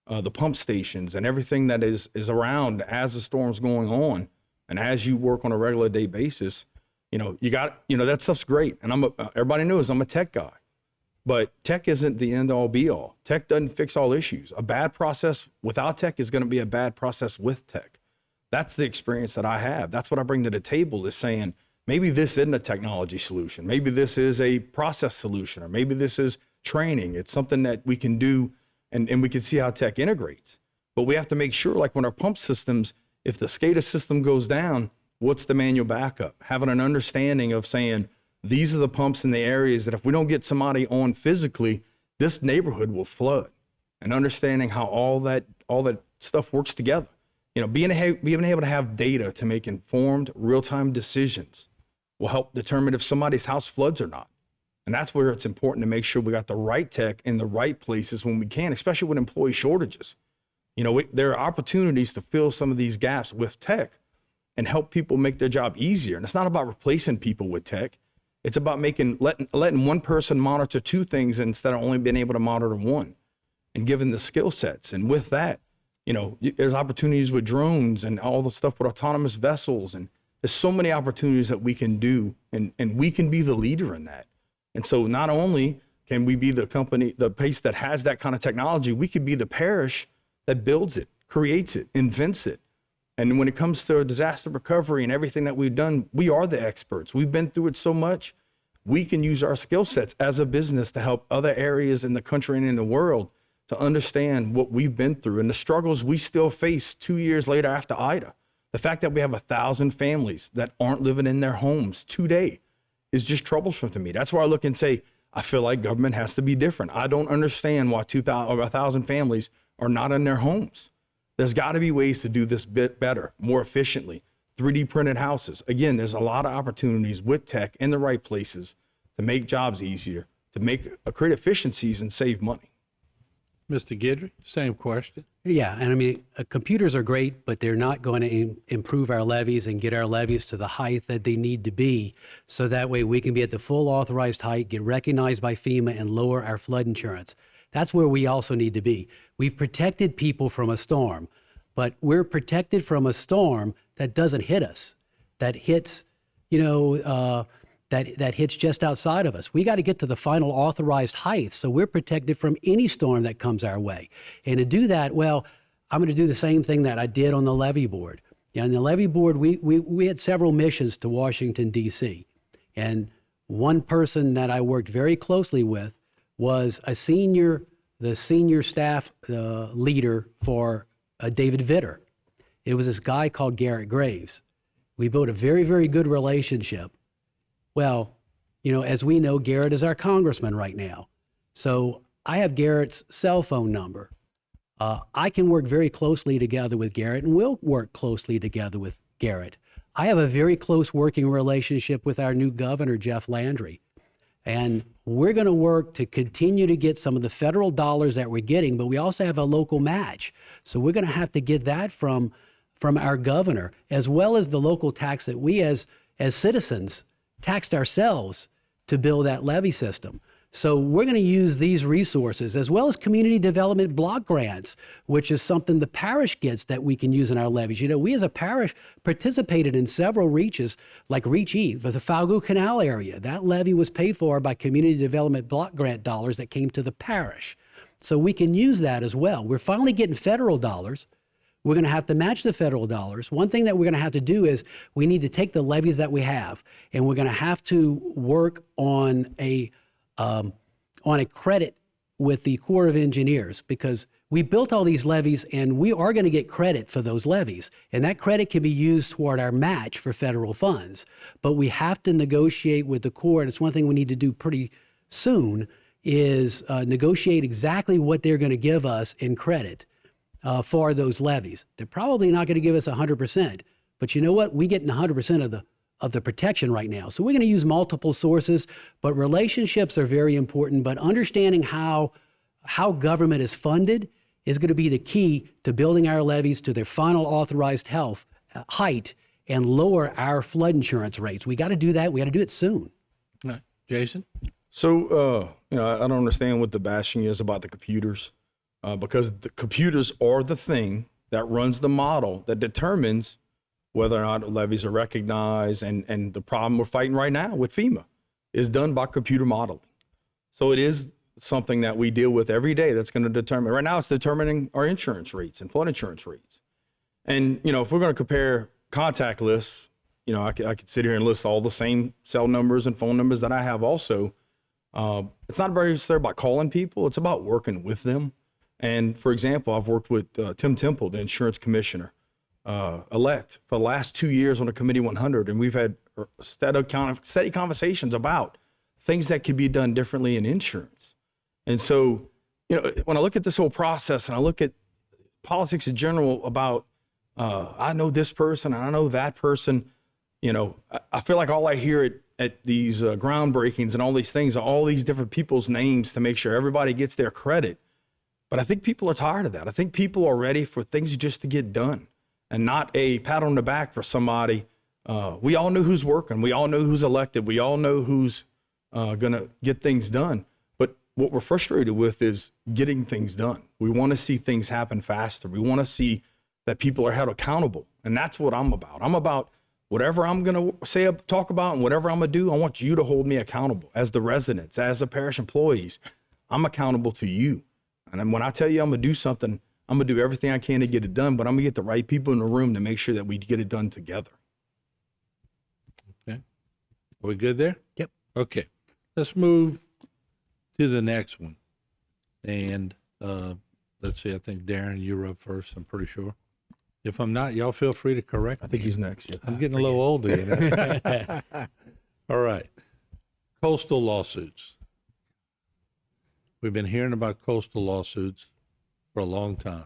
the pump stations and everything that is around as the storm's going on, and as you work on a regular day basis, that stuff's great. And everybody knows I'm a tech guy, but tech isn't the end all be all. Tech doesn't fix all issues. A bad process without tech is going to be a bad process with tech. That's the experience that I have. That's what I bring to the table, is saying, maybe this isn't a technology solution. Maybe this is a process solution, or maybe this is training. It's something that we can do and we can see how tech integrates. But we have to make sure, like when our pump systems, if the SCADA system goes down, what's the manual backup? Having an understanding of saying, these are the pumps in the areas that if we don't get somebody on physically, this neighborhood will flood. And understanding how all that stuff works together. Being able to have data to make informed, real-time decisions will help determine if somebody's house floods or not. And that's where it's important to make sure we got the right tech in the right places when we can, especially with employee shortages. There are opportunities to fill some of these gaps with tech and help people make their job easier. And it's not about replacing people with tech. It's about letting one person monitor two things instead of only being able to monitor one, and giving the skill sets. And with that, there's opportunities with drones and all the stuff with autonomous vessels. And there's so many opportunities that we can do, and we can be the leader in that. And so not only can we be the company, the place that has that kind of technology, we could be the parish that builds it, creates it, invents it. And when it comes to disaster recovery and everything that we've done, we are the experts. We've been through it so much. We can use our skill sets as a business to help other areas in the country and in the world to understand what we've been through and the struggles we still face 2 years later after Ida. The fact that we have 1,000 families that aren't living in their homes today is just troublesome to me. That's why I look and say, I feel like government has to be different. I don't understand why 1,000 families are not in their homes. There's got to be ways to do this bit better, more efficiently. 3D printed houses. Again, there's a lot of opportunities with tech in the right places to make jobs easier, to create efficiencies and save money. Mr. Guidry, same question. Yeah, and computers are great, but they're not going to improve our levees and get our levees to the height that they need to be, so that way we can be at the full authorized height, get recognized by FEMA, and lower our flood insurance. That's where we also need to be. We've protected people from a storm, but we're protected from a storm that doesn't hit us, that hits, that hits just outside of us. We got to get to the final authorized height, so we're protected from any storm that comes our way. And to do that, well, I'm going to do the same thing that I did on the levee board. On the levee board, we had several missions to Washington, D.C., and one person that I worked very closely with was the senior staff leader for David Vitter. It was this guy called Garrett Graves. We built a very, very good relationship. Well, as we know, Garrett is our congressman right now. So I have Garrett's cell phone number. I can work very closely together with Garrett, and we'll work closely together with Garrett. I have a very close working relationship with our new governor, Jeff Landry. And we're going to work to continue to get some of the federal dollars that we're getting, but we also have a local match. So we're going to have to get that from our governor, as well as the local tax that we as citizens taxed ourselves to build that levee system. So we're going to use these resources, as well as community development block grants, which is something the parish gets that we can use in our levees. We as a parish participated in several reaches, like Reach E for the Falgout Canal area. That levee was paid for by community development block grant dollars that came to the parish. So we can use that as well. We're finally getting federal dollars. We're going to have to match the federal dollars. One thing that we're going to have to do is we need to take the levies that we have, and we're going to have to work on a credit with the Corps of Engineers, because we built all these levees and we are going to get credit for those levees. And that credit can be used toward our match for federal funds. But we have to negotiate with the Corps, and it's one thing we need to do pretty soon, is negotiate exactly what they're going to give us in credit for those levies. They're probably not going to give us 100%, but you know what? We get 100% of the protection right now. So we're going to use multiple sources, but relationships are very important. But understanding how government is funded is going to be the key to building our levees to their final authorized height and lower our flood insurance rates. We got to do that. We got to do it soon. All right. Jason? So, I don't understand what the bashing is about the computers, because the computers are the thing that runs the model that determines whether or not levees are recognized. And the problem we're fighting right now with FEMA is done by computer modeling. So it is something that we deal with every day that's going to determine. Right now it's determining our insurance rates and flood insurance rates. And, if we're going to compare contact lists, I could sit here and list all the same cell numbers and phone numbers that I have also. It's not very necessarily about calling people. It's about working with them. And for example, I've worked with Tim Temple, the insurance commissioner elect, for the last 2 years on the Committee 100. And we've had steady conversations about things that could be done differently in insurance. And so, when I look at this whole process and I look at politics in general about, I know this person and I know that person, I feel like all I hear at these groundbreakings and all these things are all these different people's names to make sure everybody gets their credit. But I think people are tired of that. I think people are ready for things just to get done and not a pat on the back for somebody. We all know who's working. We all know who's elected. We all know who's going to get things done. But what we're frustrated with is getting things done. We want to see things happen faster. We want to see that people are held accountable. And that's what I'm about. I'm about whatever I'm going to talk about, and whatever I'm going to do, I want you to hold me accountable as the residents, as the parish employees. I'm accountable to you. And then when I tell you I'm going to do something, I'm going to do everything I can to get it done, but I'm going to get the right people in the room to make sure that we get it done together. Okay. Are we good there? Yep. Okay. Let's move to the next one. And let's see, I think Darren, you were up first, I'm pretty sure. If I'm not, y'all feel free to correct me. I think he's next. Yeah. I'm getting a little older, All right. Coastal lawsuits. We've been hearing about coastal lawsuits for a long time.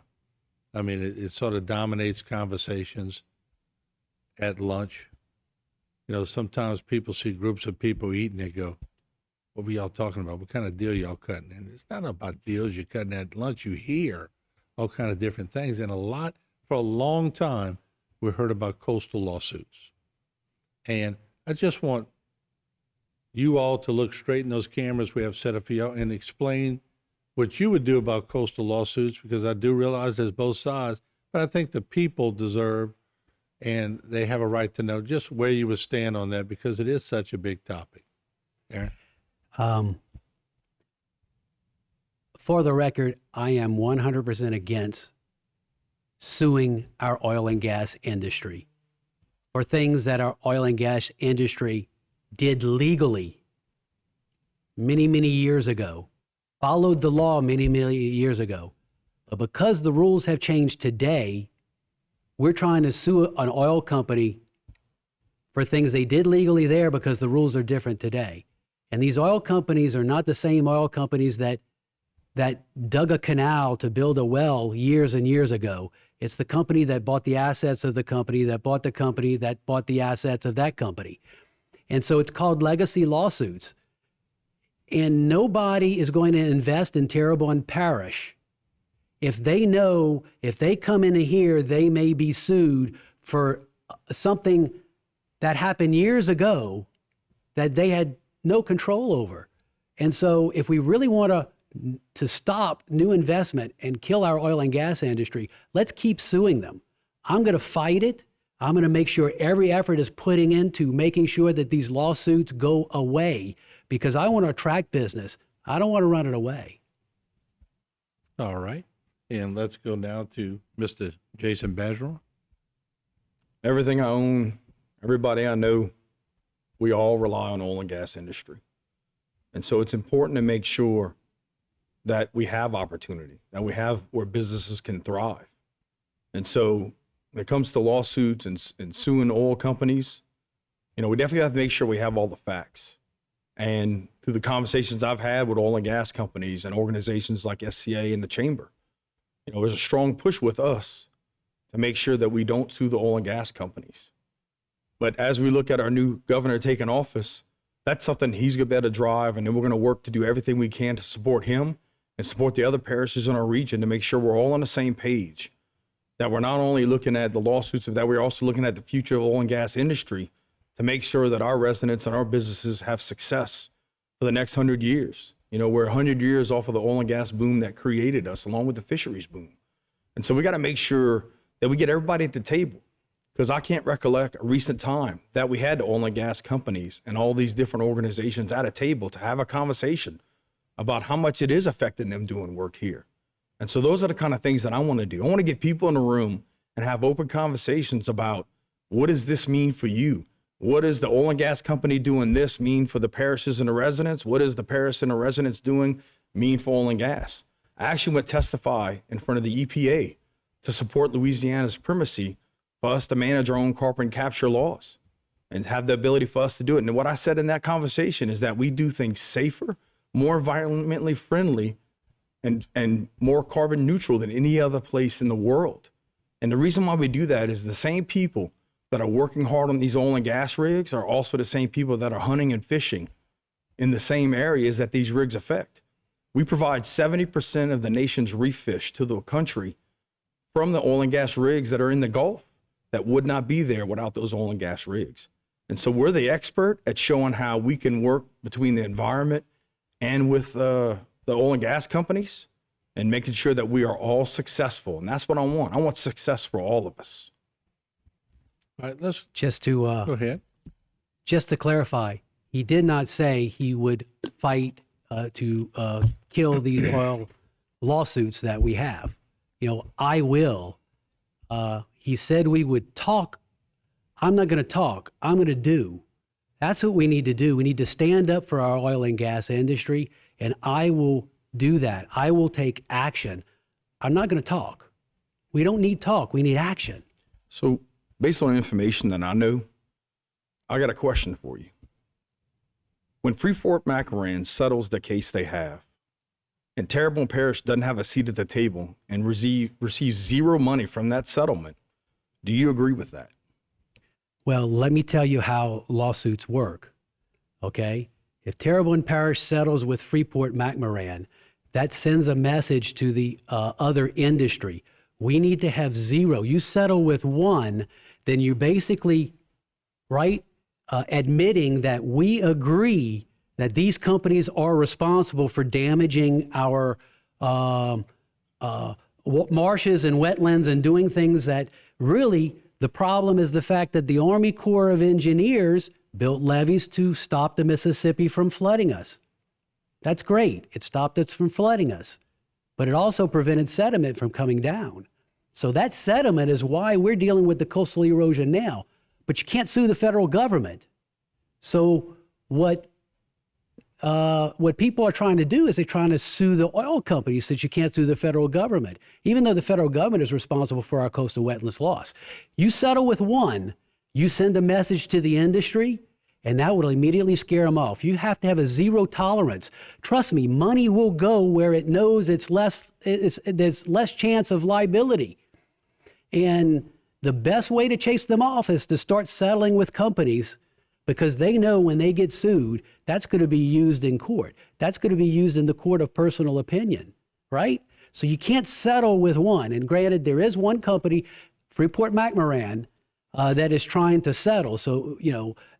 I mean, it sort of dominates conversations at lunch. Sometimes people see groups of people eating, they go, what were y'all talking about? What kind of deal y'all cutting? And it's not about deals you're cutting at lunch. You hear all kind of different things. And for a long time, we heard about coastal lawsuits. And I just want you all to look straight in those cameras we have set up for y'all and explain what you would do about coastal lawsuits, because I do realize there's both sides, but I think the people deserve and they have a right to know just where you would stand on that, because it is such a big topic. Aaron? For the record, I am 100% against suing our oil and gas industry for things that our oil and gas industry did legally many, many years ago, followed the law many, many years ago. But because the rules have changed today, we're trying to sue an oil company for things they did legally there because the rules are different today. And these oil companies are not the same oil companies that dug a canal to build a well years and years ago. It's the company that bought the assets of the company that bought the company that bought the assets of that company. And so it's called legacy lawsuits. And nobody is going to invest in Terrebonne Parish if they know if they come in here, they may be sued for something that happened years ago that they had no control over. And so if we really want to stop new investment and kill our oil and gas industry, let's keep suing them. I'm going to fight it. I'm going to make sure every effort is putting into making sure that these lawsuits go away, because I want to attract business. I don't want to run it away. All right. And let's go now to Mr. Jason Bergeron. Everything I own, everybody I know, we all rely on oil and gas industry. And so it's important to make sure that we have opportunity, that we have where businesses can thrive. And so when it comes to lawsuits and suing oil companies, we definitely have to make sure we have all the facts. And through the conversations I've had with oil and gas companies and organizations like SCA and the Chamber, there's a strong push with us to make sure that we don't sue the oil and gas companies. But as we look at our new governor taking office, that's something he's going to be able to drive, and then we're going to work to do everything we can to support him and support the other parishes in our region to make sure we're all on the same page, that we're not only looking at the lawsuits, but that we're also looking at the future of the oil and gas industry to make sure that our residents and our businesses have success for the next 100 years. We're 100 years off of the oil and gas boom that created us, along with the fisheries boom. And so we got to make sure that we get everybody at the table, because I can't recollect a recent time that we had the oil and gas companies and all these different organizations at a table to have a conversation about how much it is affecting them doing work here. And so those are the kind of things that I want to do. I want to get people in the room and have open conversations about, what does this mean for you? What does the oil and gas company doing this mean for the parishes and the residents? What does the parish and the residents doing mean for oil and gas? I actually went testify in front of the EPA to support Louisiana's primacy for us to manage our own carbon capture laws and have the ability for us to do it. And what I said in that conversation is that we do things safer, more environmentally friendly, and more carbon neutral than any other place in the world. And the reason why we do that is the same people that are working hard on these oil and gas rigs are also the same people that are hunting and fishing in the same areas that these rigs affect. We provide 70% of the nation's reef fish to the country from the oil and gas rigs that are in the Gulf that would not be there without those oil and gas rigs. And so we're the expert at showing how we can work between the environment and with the oil and gas companies and making sure that we are all successful. And that's what I want. I want success for all of us. All right, let's Just to go ahead. just to clarify, he did not say he would fight to kill these oil lawsuits that we have. I will. He said we would talk. I'm not going to talk. I'm going to do. That's what we need to do. We need to stand up for our oil and gas industry, and I will do that. I will take action. I'm not going to talk. We don't need talk. We need action. So based on information that I know, I got a question for you. When Freeport-McMoRan settles the case they have, and Terrebonne Parish doesn't have a seat at the table and receives zero money from that settlement, do you agree with that? Well, let me tell you how lawsuits work, okay? If Terrebonne Parish settles with Freeport-McMoRan, that sends a message to the other industry. We need to have zero. You settle with one, then you're basically, right, admitting that we agree that these companies are responsible for damaging our marshes and wetlands and doing things that really, the problem is the fact that the Army Corps of Engineers built levees to stop the Mississippi from flooding us. That's great. It stopped us from flooding us, but it also prevented sediment from coming down. So that sediment is why we're dealing with the coastal erosion now, but you can't sue the federal government. So what people are trying to do is they're trying to sue the oil companies since you can't sue the federal government, even though the federal government is responsible for our coastal wetlands loss. You settle with one, you send a message to the industry, and that will immediately scare them off. You have to have a zero tolerance. Trust me, money will go where it knows there's less chance of liability. And the best way to chase them off is to start settling with companies, because they know when they get sued, that's going to be used in court. That's going to be used in the court of personal opinion, right? So you can't settle with one. And granted, there is one company, Freeport-McMoRan, that is trying to settle. So,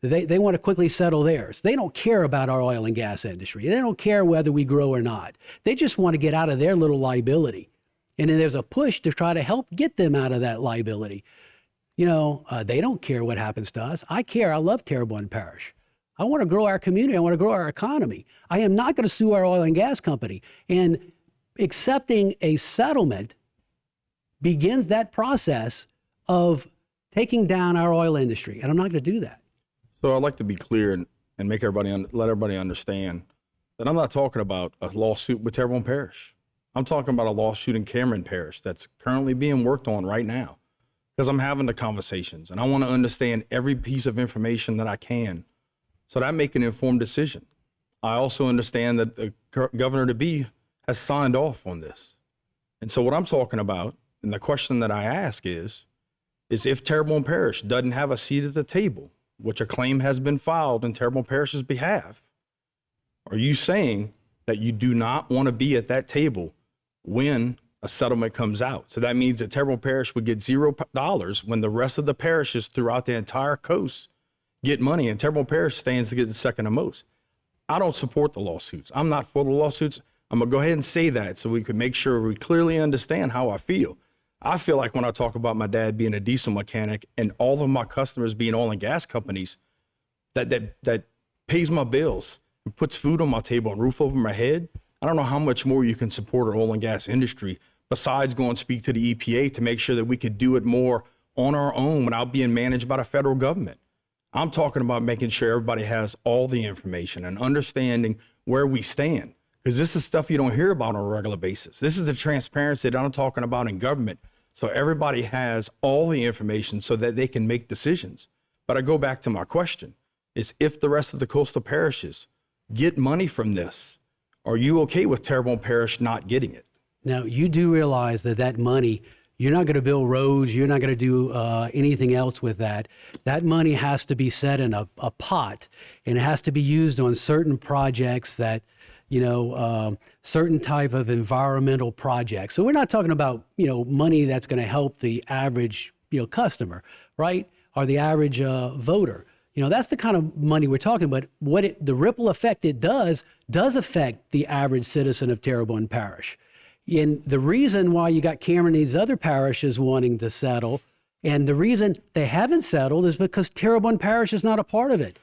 they want to quickly settle theirs. They don't care about our oil and gas industry. They don't care whether we grow or not. They just want to get out of their little liability. And then there's a push to try to help get them out of that liability. They don't care what happens to us. I care. I love Terrebonne Parish. I want to grow our community. I want to grow our economy. I am not going to sue our oil and gas company. And accepting a settlement begins that process of taking down our oil industry. And I'm not going to do that. So I'd like to be clear and make let everybody understand that I'm not talking about a lawsuit with Terrebonne Parish. I'm talking about a lawsuit in Cameron Parish that's currently being worked on right now, because I'm having the conversations and I want to understand every piece of information that I can so that I make an informed decision. I also understand that the governor-to-be has signed off on this. And so what I'm talking about, and the question that I ask is if Terrebonne Parish doesn't have a seat at the table, which a claim has been filed in Terrebonne Parish's behalf, are you saying that you do not want to be at that table when a settlement comes out? So that means that Terrebonne Parish would get $0 when the rest of the parishes throughout the entire coast get money, and Terrebonne Parish stands to get the second the most. I don't support the lawsuits. I'm not for the lawsuits. I'm going to go ahead and say that so we can make sure we clearly understand how I feel. I feel like when I talk about my dad being a diesel mechanic and all of my customers being oil and gas companies that pays my bills and puts food on my table and roof over my head, I don't know how much more you can support our oil and gas industry besides go and speak to the EPA to make sure that we could do it more on our own without being managed by the federal government. I'm talking about making sure everybody has all the information and understanding where we stand, because this is stuff you don't hear about on a regular basis. This is the transparency that I'm talking about in government. So everybody has all the information so that they can make decisions. But I go back to my question, is if the rest of the coastal parishes get money from this, are you okay with Terrebonne Parish not getting it? Now, you do realize that money, you're not going to build roads, you're not going to do anything else with that. That money has to be set in a pot, and it has to be used on certain projects that, certain type of environmental projects. So we're not talking about, money that's going to help the average, customer, right? Or the average voter. That's the kind of money we're talking about. The ripple effect it does affect the average citizen of Terrebonne Parish. And the reason why you got Cameron and these other parishes wanting to settle, and the reason they haven't settled, is because Terrebonne Parish is not a part of it.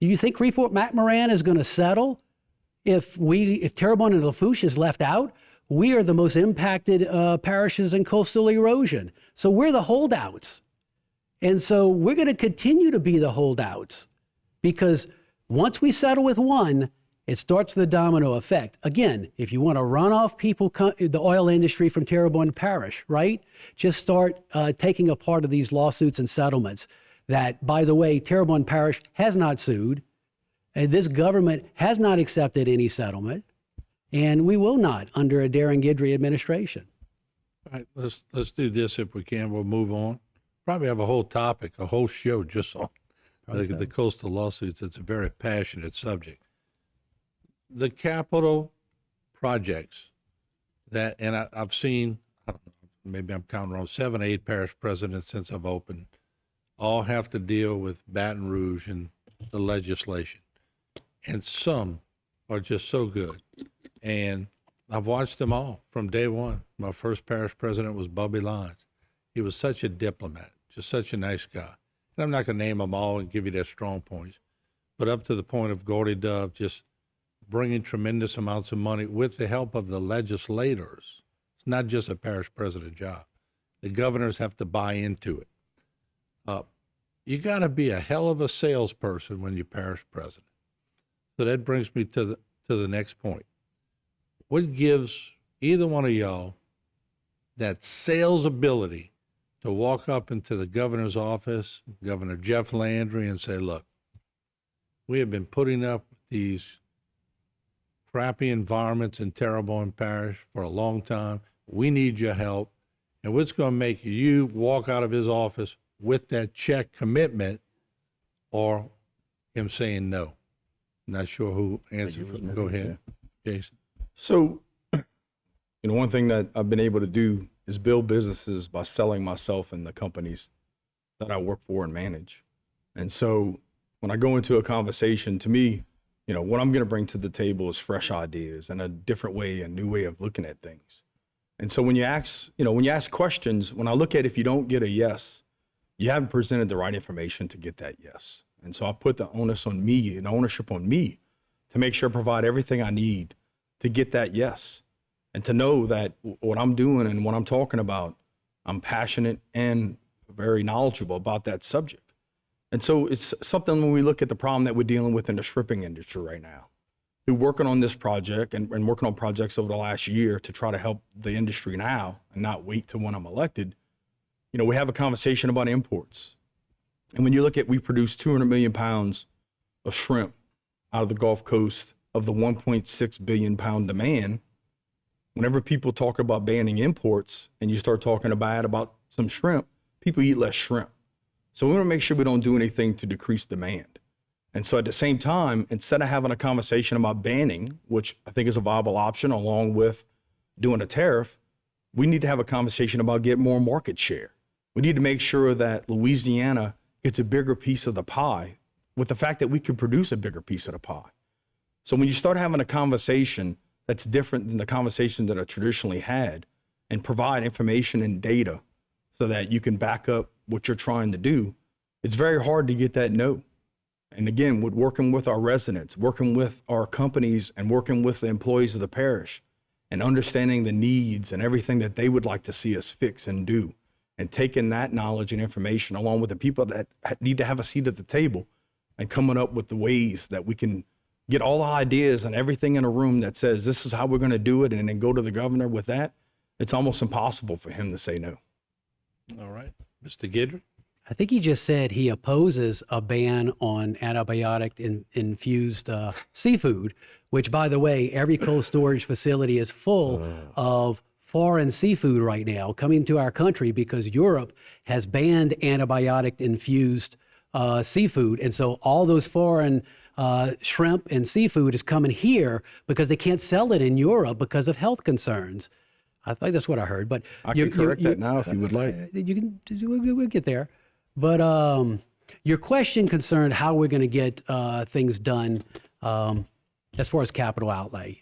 Do you think Freeport-McMoran is going to settle if Terrebonne and Lafourche is left out? We are the most impacted parishes in coastal erosion. So we're the holdouts. And so we're going to continue to be the holdouts, because once we settle with one, it starts the domino effect. Again, if you want to run off the oil industry from Terrebonne Parish, right? Just start taking a part of these lawsuits and settlements that, by the way, Terrebonne Parish has not sued. And this government has not accepted any settlement, and we will not under a Darren Guidry administration. All right, let's do this if we can. We'll move on. Probably have a whole topic, a whole show just on the coastal lawsuits. It's a very passionate subject. The capital projects I've seen, I don't know, maybe I'm counting wrong, 7 or 8 parish presidents since I've opened, all have to deal with Baton Rouge and the legislation. And some are just so good. And I've watched them all from day one. My first parish president was Bubby Lyons. He was such a diplomat, just such a nice guy. And I'm not going to name them all and give you their strong points, but up to the point of Gordy Dove just bringing tremendous amounts of money with the help of the legislators. It's not just a parish president job. The governors have to buy into it. You got to be a hell of a salesperson when you're parish president. So that brings me to the next point. What gives either one of y'all that sales ability to walk up into the governor's office, Governor Jeff Landry, and say, look, we have been putting up with these crappy environments in Terrebonne Parish for a long time. We need your help. And what's going to make you walk out of his office with that check commitment, or him saying no? Not sure who answered. Go ahead, Jason. So, one thing that I've been able to do is build businesses by selling myself in the companies that I work for and manage. And so when I go into a conversation, to me, what I'm going to bring to the table is fresh ideas and a different way, a new way of looking at things. And so when you ask questions, when I look at, if you don't get a yes, you haven't presented the right information to get that yes. And so I put the onus on me and ownership on me to make sure I provide everything I need to get that yes. and to know that what I'm doing and what I'm talking about, I'm passionate and very knowledgeable about that subject. And so it's something when we look at the problem that we're dealing with in the shrimping industry right now. Through working on this project and working on projects over the last year to try to help the industry now and not wait till when I'm elected, you know, we have a conversation about imports. And when you look at, we produce 200 million pounds of shrimp out of the Gulf Coast of the 1.6 billion pound demand. Whenever people talk about banning imports and you start talking about some shrimp, people eat less shrimp. So we want to make sure we don't do anything to decrease demand. And so at the same time, instead of having a conversation about banning, which I think is a viable option along with doing a tariff, we need to have a conversation about getting more market share. We need to make sure that Louisiana gets a bigger piece of the pie with the fact that we can produce a bigger piece of the pie. So when you start having a conversation that's different than the conversation that are traditionally had and provide information and data so that you can back up what you're trying to do, it's very hard to get that no. And again, with working with our residents, working with our companies and working with the employees of the parish and understanding the needs and everything that they would like to see us fix and do, and taking that knowledge and information along with the people that need to have a seat at the table and coming up with the ways that we can get all the ideas and everything in a room that says this is how we're going to do it, and then go to the governor with that, it's almost impossible for him to say no. All right. Mr. Guidry? I think he just said he opposes a ban on antibiotic-infused seafood, which, by the way, every cold storage facility is full of foreign seafood right now coming to our country because Europe has banned antibiotic-infused seafood. And so all those foreign shrimp and seafood is coming here because they can't sell it in Europe because of health concerns. I think that's what I heard. But I can correct that now if you would like. You can. We'll get there. But your question concerned how we're going to get things done as far as capital outlay.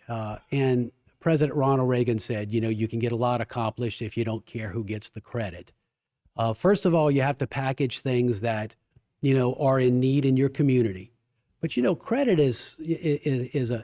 And President Ronald Reagan said, you know, you can get a lot accomplished if you don't care who gets the credit. First of all, you have to package things that, you know, are in need in your community. But, you know, credit is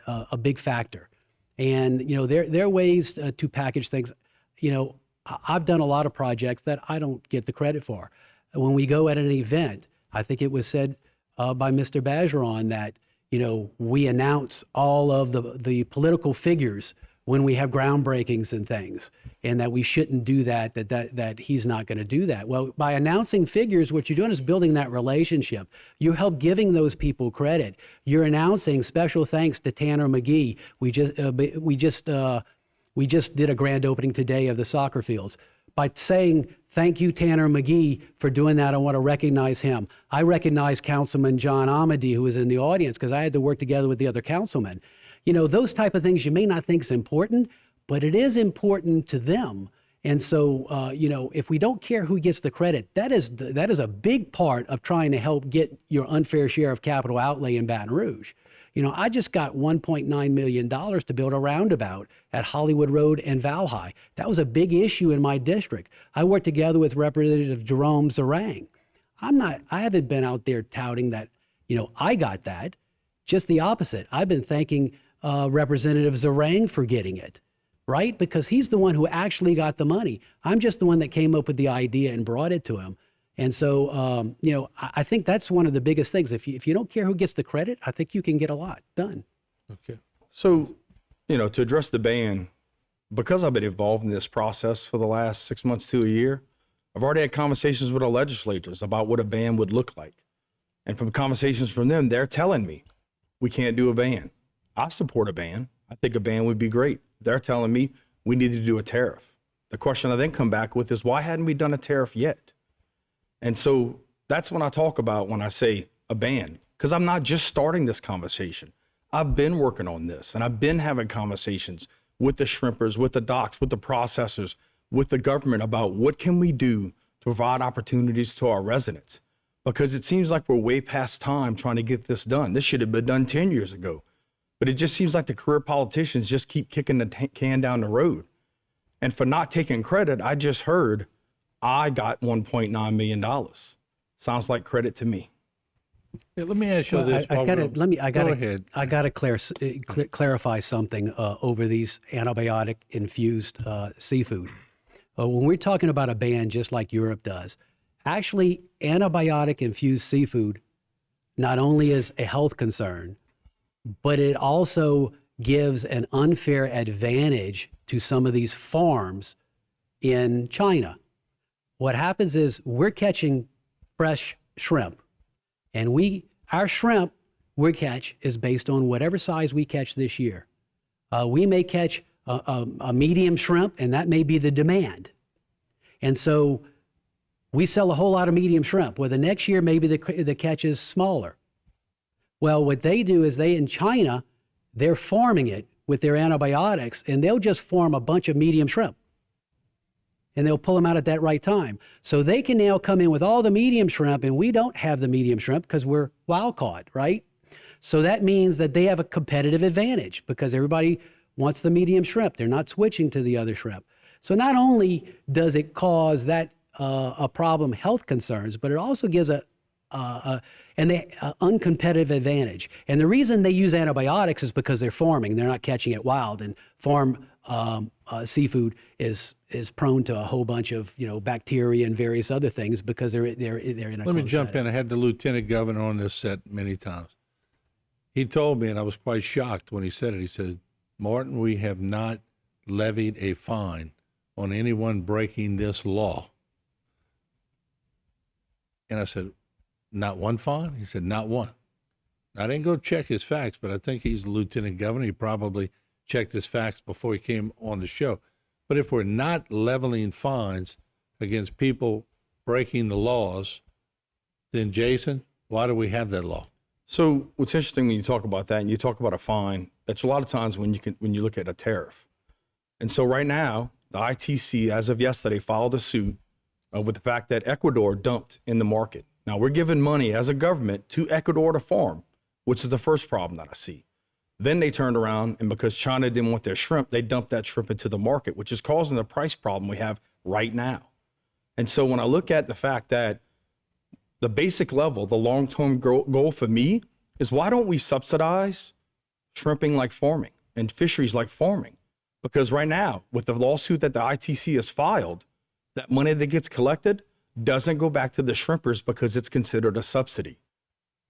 a big factor. And, you know, there are ways to package things. You know, I've done a lot of projects that I don't get the credit for. When we go at an event, I think it was said by Mr. Bergeron that, you know, we announce all of the political figures when we have groundbreakings and things, and that we shouldn't do that he's not going to do that. Well, by announcing figures, what you're doing is building that relationship. You help giving those people credit. You're announcing special thanks to Tanner McGee. We just did a grand opening today of the soccer fields. By saying, thank you, Tanner McGee, for doing that, I want to recognize him. I recognize Councilman John Amity, who was in the audience, because I had to work together with the other councilmen. You know, those type of things you may not think is important, but it is important to them. And so, you know, if we don't care who gets the credit, that is a big part of trying to help get your unfair share of capital outlay in Baton Rouge. You know, I just got $1.9 million to build a roundabout at Hollywood Road and Valhai. That was a big issue in my district. I worked together with Representative Jerome Zarang. I haven't been out there touting that, you know, I got that. Just the opposite. I've been thanking Representative Zarang for getting it, right? Because he's the one who actually got the money. I'm just the one that came up with the idea and brought it to him. And so, you know, I think that's one of the biggest things. If you don't care who gets the credit, I think you can get a lot done. Okay. So, you know, to address the ban, because I've been involved in this process for the last 6 months to a year, I've already had conversations with our legislators about what a ban would look like. And from conversations from them, they're telling me we can't do a ban. I support a ban. I think a ban would be great. They're telling me we need to do a tariff. The question I then come back with is, why hadn't we done a tariff yet? And so that's when I talk about when I say a ban, because I'm not just starting this conversation. I've been working on this, and I've been having conversations with the shrimpers, with the docks, with the processors, with the government about what can we do to provide opportunities to our residents, because it seems like we're way past time trying to get this done. This should have been done 10 years ago, but it just seems like the career politicians just keep kicking the can down the road. And for not taking credit, I just heard I got $1.9 million. Sounds like credit to me. Yeah, let me ask you Well, this. I gotta Go ahead. I gotta clarify something over these antibiotic infused seafood. When we're talking about a ban, just like Europe does, actually, antibiotic infused seafood not only is a health concern, but it also gives an unfair advantage to some of these farms in China. What happens is we're catching fresh shrimp, and our shrimp we catch is based on whatever size we catch this year. We may catch a medium shrimp, and that may be the demand. And so we sell a whole lot of medium shrimp. Well, the next year, maybe the catch is smaller. Well, what they do is in China, they're farming it with their antibiotics, and they'll just farm a bunch of medium shrimp. And they'll pull them out at that right time. So they can now come in with all the medium shrimp, and we don't have the medium shrimp because we're wild caught, right? So that means that they have a competitive advantage because everybody wants the medium shrimp. They're not switching to the other shrimp. So not only does it cause that a problem, health concerns, but it also gives an uncompetitive advantage. And the reason they use antibiotics is because they're farming. They're not catching it wild. And farm seafood is prone to a whole bunch of bacteria and various other things because they're in a Let me closed jump setting. in. I had the lieutenant governor on this set many times. He told me, and I was quite shocked when he said it. He said, "Martin, we have not levied a fine on anyone breaking this law." And I said, "Not one fine?" He said, "Not one." I didn't go check his facts, but I think he's the lieutenant governor. He probably checked his facts before he came on the show. But if we're not leveling fines against people breaking the laws, then Jason, why do we have that law? So what's interesting when you talk about that and you talk about a fine, that's a lot of times when you look at a tariff. And so right now, the ITC, as of yesterday, filed a suit with the fact that Ecuador dumped in the market. Now, we're giving money as a government to Ecuador to farm, which is the first problem that I see. Then they turned around, and because China didn't want their shrimp, they dumped that shrimp into the market, which is causing the price problem we have right now. And so when I look at the fact that the basic level, the long-term goal for me is why don't we subsidize shrimping like farming and fisheries like farming? Because right now, with the lawsuit that the ITC has filed, that money that gets collected doesn't go back to the shrimpers because it's considered a subsidy.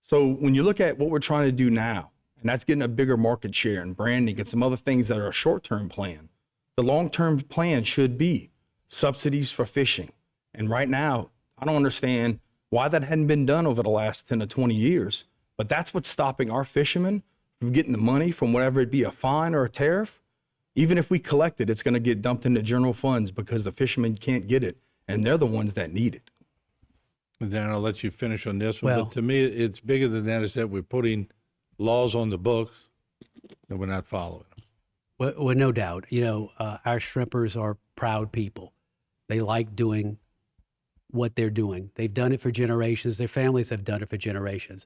So when you look at what we're trying to do now, and that's getting a bigger market share and branding and some other things that are a short-term plan, the long-term plan should be subsidies for fishing. And right now, I don't understand why that hadn't been done over the last 10 to 20 years, but that's what's stopping our fishermen from getting the money from whatever it be, a fine or a tariff. Even if we collect it, it's going to get dumped into general funds because the fishermen can't get it, and they're the ones that need it. And then I'll let you finish on this one. Well- But to me, it's bigger than that, is that we're putting laws on the books and we're not following them. Well, no doubt. Our shrimpers are proud people. They like doing what they're doing. They've done it for generations. Their families have done it for generations.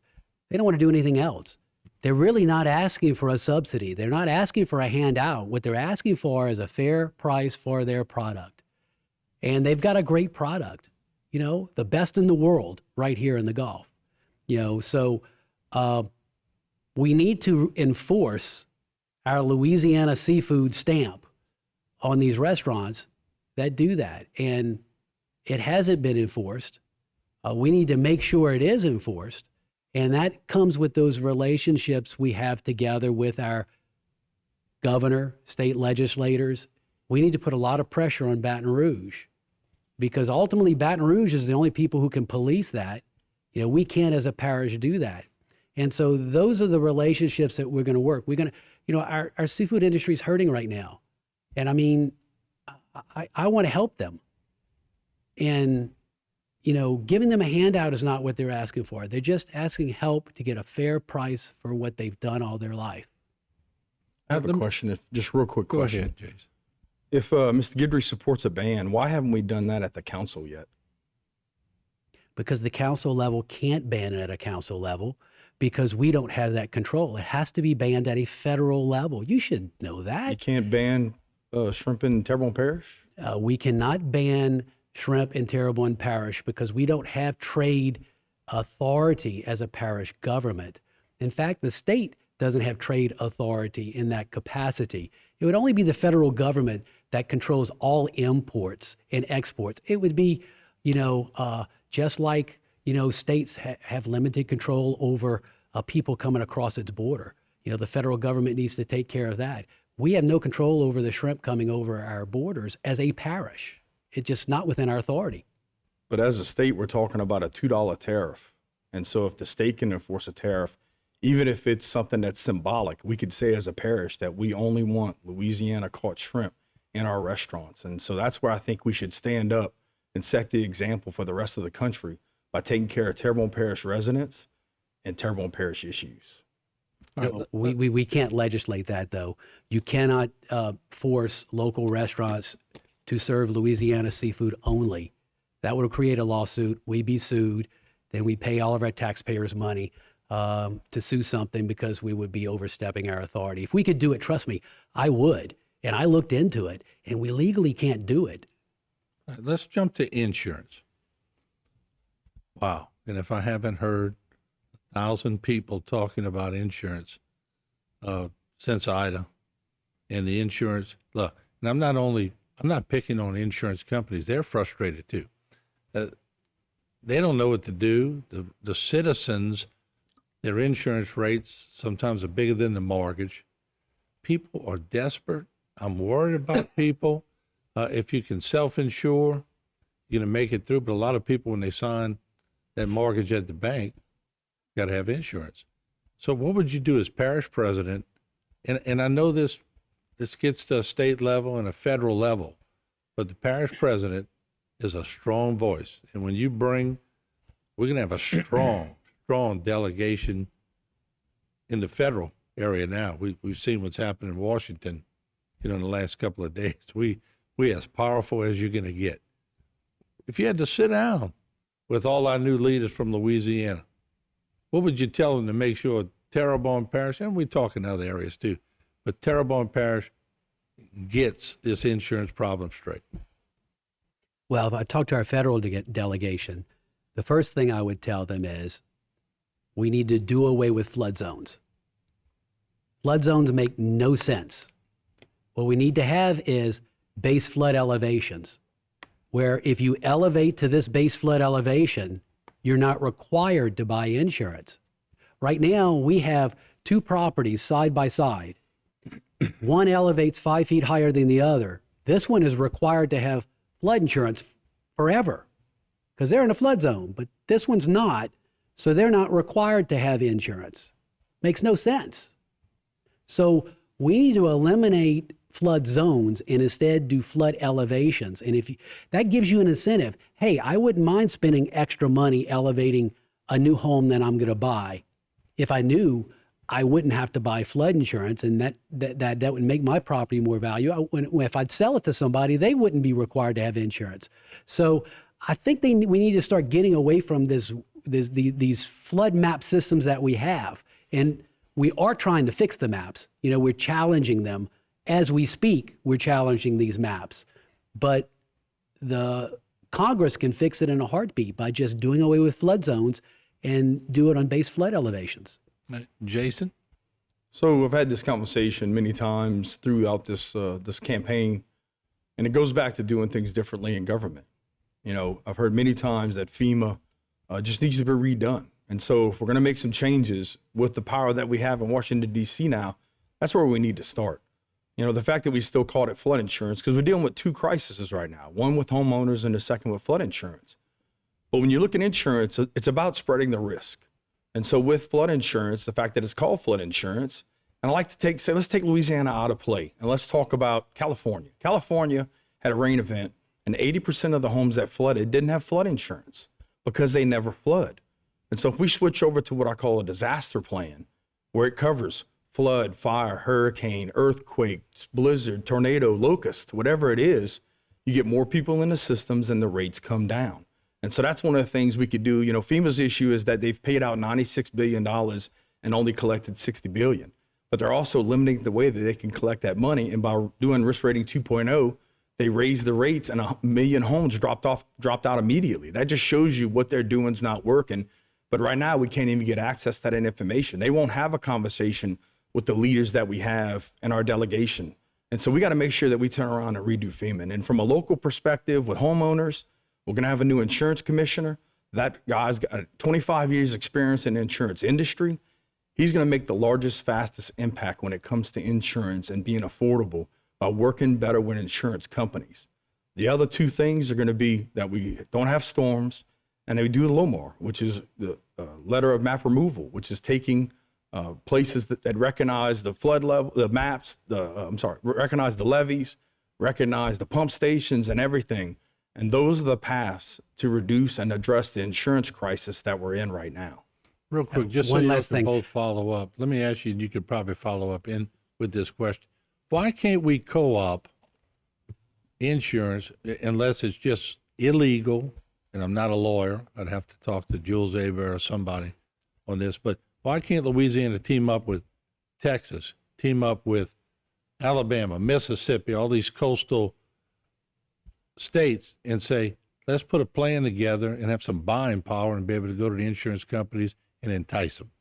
They don't want to do anything else. They're really not asking for a subsidy. They're not asking for a handout. What they're asking for is a fair price for their product. And they've got a great product, the best in the world right here in the Gulf. So we need to enforce our Louisiana seafood stamp on these restaurants that do that. And it hasn't been enforced. We need to make sure it is enforced. And that comes with those relationships we have together with our governor, state legislators. We need to put a lot of pressure on Baton Rouge because ultimately Baton Rouge is the only people who can police that. We can't as a parish do that. And so those are the relationships that we're going to work. We're going to, our seafood industry is hurting right now. And I mean, I want to help them. And giving them a handout is not what they're asking for. They're just asking help to get a fair price for what they've done all their life. I have a question, just real quick Go question. ahead, Jason. If Mr. Guidry supports a ban, why haven't we done that at the council yet? Because the council level can't ban it at a council level because we don't have that control. It has to be banned at a federal level. You should know You that. can't ban shrimp in Terrebonne Parish? We cannot ban shrimp in Terrebonne Parish because we don't have trade authority as a parish government. In fact, the state doesn't have trade authority in that capacity. It would only be the federal government that controls all imports and exports. It would be, just like, states have limited control over people coming across its border. The federal government needs to take care of that. We have no control over the shrimp coming over our borders as a parish. It's just not within our authority. But as a state, we're talking about a $2 tariff. And so if the state can enforce a tariff, even if it's something that's symbolic, we could say as a parish that we only want Louisiana caught shrimp in our restaurants. And so that's where I think we should stand up and set the example for the rest of the country by taking care of Terrebonne Parish residents and Terrebonne Parish issues. We can't legislate that, though. You cannot force local restaurants to serve Louisiana seafood only. That would create a lawsuit. We'd be sued. Then we pay all of our taxpayers money to sue something because we would be overstepping our authority. If we could do it, trust me, I would. And I looked into it, and we legally can't do it. All right, let's jump to insurance. Wow. And if I haven't heard 1,000 people talking about insurance since Ida and the insurance, look, and I'm not picking on insurance companies. They're frustrated too. They don't know what to do. The citizens, their insurance rates sometimes are bigger than the mortgage. People are desperate. I'm worried about people. If you can self-insure, you're going to make it through. But a lot of people, when they sign that mortgage at the bank, got to have insurance. So what would you do as parish president? And I know this gets to a state level and a federal level, but the parish president is a strong voice. And when you we're going to have a strong delegation in the federal area now. We've seen what's happened in Washington, in the last couple of days. We as powerful as you're going to get. If you had to sit down with all our new leaders from Louisiana, what would you tell them to make sure Terrebonne Parish, and we're talking other areas too, but Terrebonne Parish gets this insurance problem straight? Well, if I talk to our federal delegation, the first thing I would tell them is we need to do away with flood zones. Flood zones make no sense. What we need to have is base flood elevations, where if you elevate to this base flood elevation, you're not required to buy insurance. Right now, we have two properties side by side. One elevates 5 feet higher than the other. This one is required to have flood insurance forever because they're in a flood zone, but this one's not, so they're not required to have insurance. Makes no sense. So we need to eliminate flood zones and instead do flood elevations. And that gives you an incentive. Hey, I wouldn't mind spending extra money elevating a new home that I'm going to buy if I knew I wouldn't have to buy flood insurance, and that would make my property more valuable. If I'd sell it to somebody, they wouldn't be required to have insurance. So I think we need to start getting away from these flood map systems that we have. And we are trying to fix the maps. We're challenging them. As we speak, we're challenging these maps. But the Congress can fix it in a heartbeat by just doing away with flood zones and do it on base flood elevations. Jason? So I've had this conversation many times throughout this campaign, and it goes back to doing things differently in government. I've heard many times that FEMA just needs to be redone. And so if we're going to make some changes with the power that we have in Washington, D.C. now, that's where we need to start. The fact that we still call it flood insurance, because we're dealing with two crises right now, one with homeowners and the second with flood insurance. But when you look at insurance, it's about spreading the risk. And so with flood insurance, the fact that it's called flood insurance, and I like to let's take Louisiana out of play, and let's talk about California. California had a rain event, and 80% of the homes that flooded didn't have flood insurance because they never flood. And so if we switch over to what I call a disaster plan, where it covers flood, fire, hurricane, earthquake, blizzard, tornado, locust, whatever it is, you get more people in the systems and the rates come down. And so that's one of the things we could do. FEMA's issue is that they've paid out $96 billion and only collected $60 billion. But they're also limiting the way that they can collect that money. And by doing risk rating 2.0, they raised the rates and 1 million homes dropped out immediately. That just shows you what they're doing is not working. But right now, we can't even get access to that information. They won't have a conversation with the leaders that we have in our delegation. And so we got to make sure that we turn around and redo FEMA. And from a local perspective with homeowners, we're going to have a new insurance commissioner. That guy's got 25 years experience in the insurance industry. He's going to make the largest, fastest impact when it comes to insurance and being affordable by working better with insurance companies. The other two things are going to be that we don't have storms, and we do the LOMAR, which is the letter of map removal, which is taking places that recognize the flood level, the maps, recognize the levees, recognize the pump stations and everything. And those are the paths to reduce and address the insurance crisis that we're in right now. Real quick, just so one you last can thing. both follow up, let me ask you, and you could probably follow up in with this question. Why can't we co-op insurance unless it's just illegal? And I'm not a lawyer. I'd have to talk to Jules Aber or somebody on this. But why can't Louisiana team up with Texas, team up with Alabama, Mississippi, all these coastal states and say, let's put a plan together and have some buying power and be able to go to the insurance companies and entice them?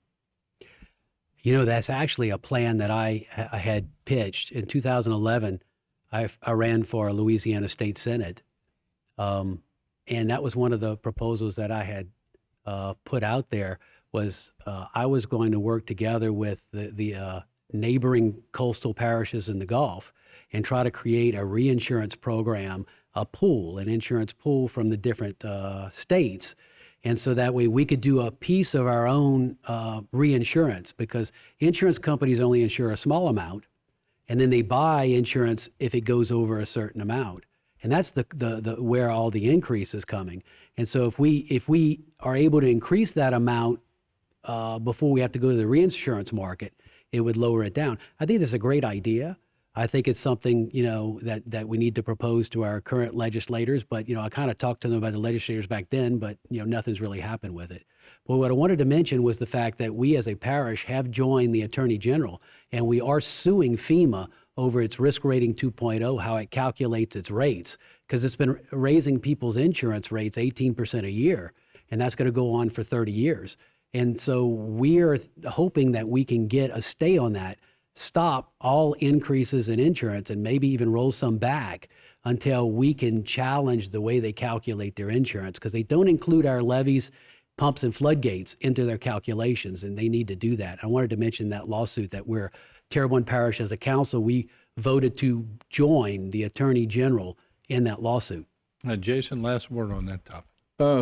You know, that's actually a plan that I had pitched in 2011. I ran for Louisiana State Senate, and that was one of the proposals that I had put out there. Was I was going to work together with the neighboring coastal parishes in the Gulf and try to create a reinsurance program, a pool, an insurance pool from the different states. And so that way we could do a piece of our own reinsurance, because insurance companies only insure a small amount, and then they buy insurance if it goes over a certain amount. And that's the where all the increase is coming. And so if we are able to increase that amount before we have to go to the reinsurance market, it would lower it down. I think that's a great idea. I think it's something, you know, that we need to propose to our current legislators. But, you know, I kind of talked to them about the legislators back then, but, you know, nothing's really happened with it. But what I wanted to mention was the fact that we as a parish have joined the Attorney General, and we are suing FEMA over its risk rating 2.0, how it calculates its rates, because it's been raising people's insurance rates 18% a year, and that's going to go on for 30 years. And so we're hoping that we can get a stay on that, stop all increases in insurance, and maybe even roll some back until we can challenge the way they calculate their insurance, because they don't include our levees, pumps, and floodgates into their calculations, and they need to do that. I wanted to mention that lawsuit that we're, Terrebonne Parish as a council, we voted to join the Attorney General in that lawsuit. Jason, last word on that topic.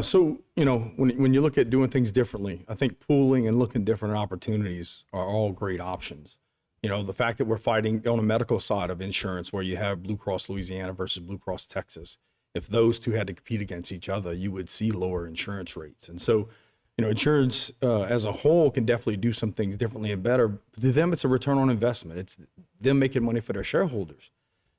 So, you know, when you look at doing things differently, I think pooling and looking at different opportunities are all great options. You know, the fact that we're fighting on the medical side of insurance, where you have Blue Cross Louisiana versus Blue Cross Texas, if those two had to compete against each other, you would see lower insurance rates. And so, you know, insurance as a whole can definitely do some things differently and better. But to them, it's a return on investment. It's them making money for their shareholders.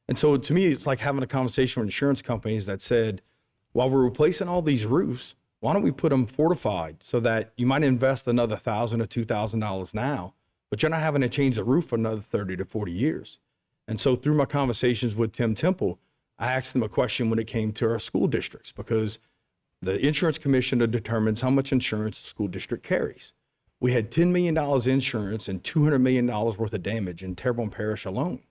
And so to me, it's like having a conversation with insurance companies that said, while we're replacing all these roofs, why don't we put them fortified so that you might invest another $1,000 or $2,000 now, but you're not having to change the roof for another 30 to 40 years. And so through my conversations with Tim Temple, I asked them a question when it came to our school districts, because the insurance commissioner determines how much insurance the school district carries. We had $10 million insurance and $200 million worth of damage in Terrebonne Parish alone.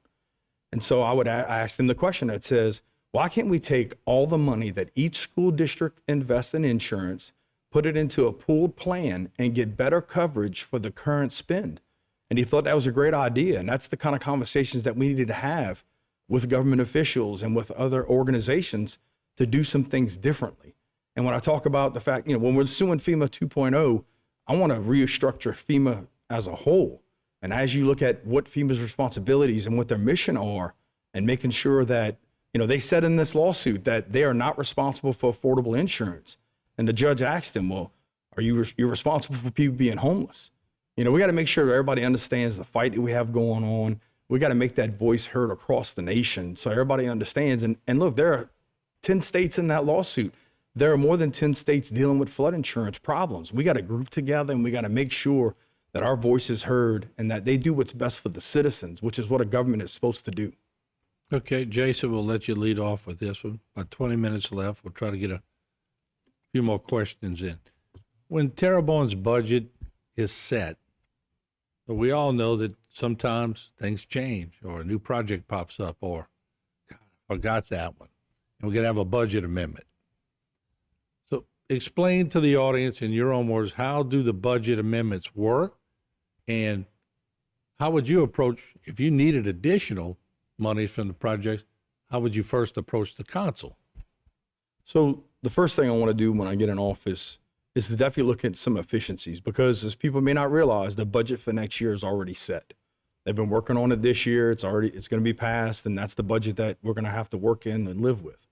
And so I ask them the question that says, why can't we take all the money that each school district invests in insurance, put it into a pooled plan, and get better coverage for the current spend? And he thought that was a great idea. And that's the kind of conversations that we needed to have with government officials and with other organizations to do some things differently. And when I talk about the fact, you know, when we're suing FEMA 2.0, I want to restructure FEMA as a whole. And as you look at what FEMA's responsibilities and what their mission are, and making sure that, you know, they said in this lawsuit that they are not responsible for affordable insurance. And the judge asked him, well, you're responsible for people being homeless? You know, we got to make sure everybody understands the fight that we have going on. We got to make that voice heard across the nation so everybody understands. And look, there are 10 states in that lawsuit. There are more than 10 states dealing with flood insurance problems. We got to group together, and we got to make sure that our voice is heard and that they do what's best for the citizens, which is what a government is supposed to do. Okay, Jason, we'll let you lead off with this one. About 20 minutes left. We'll try to get a few more questions in. when Terrebonne's budget is set, but we all know that sometimes things change or a new project pops up or, God, I forgot that one. And we're going to have a budget amendment. So explain to the audience in your own words, how do the budget amendments work? And how would you approach, if you needed additional money from the project, how would you first approach the council? So the first thing I want to do when I get in office is to definitely look at some efficiencies, because as people may not realize, the budget for next year is already set. They've been working on it this year. It's going to be passed, and that's the budget that we're going to have to work in and live with.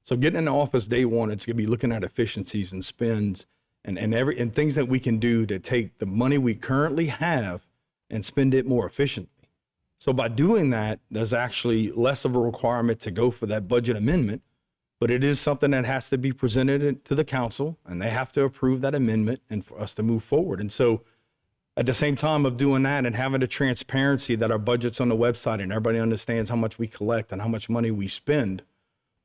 So getting in office day one, it's going to be looking at efficiencies and spends and things that we can do to take the money we currently have and spend it more efficiently. So by doing that, there's actually less of a requirement to go for that budget amendment, but it is something that has to be presented to the council, and they have to approve that amendment and for us to move forward. And so at the same time of doing that and having the transparency that our budget's on the website and everybody understands how much we collect and how much money we spend,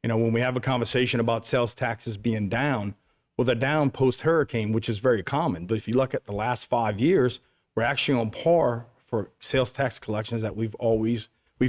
you know, when we have a conversation about sales taxes being down, well, they're down post-hurricane, which is very common. But if you look at the last 5 years, we're actually on par for sales tax collections that we've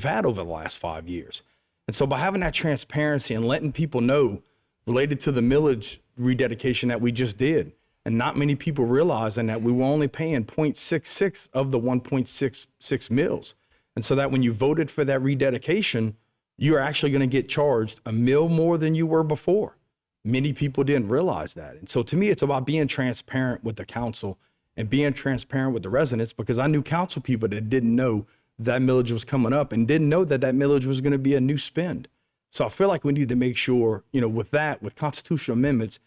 had over the last 5 years. And so by having that transparency and letting people know related to the millage rededication that we just did, and not many people realizing that we were only paying 0.66 of the 1.66 mills. And so that when you voted for that rededication, you're actually going to get charged a mill more than you were before. Many people didn't realize that. And so to me, it's about being transparent with the council and being transparent with the residents, because I knew council people that didn't know that millage was coming up and didn't know that that millage was going to be a new spend. So I feel like we need to make sure, you know, with constitutional amendments,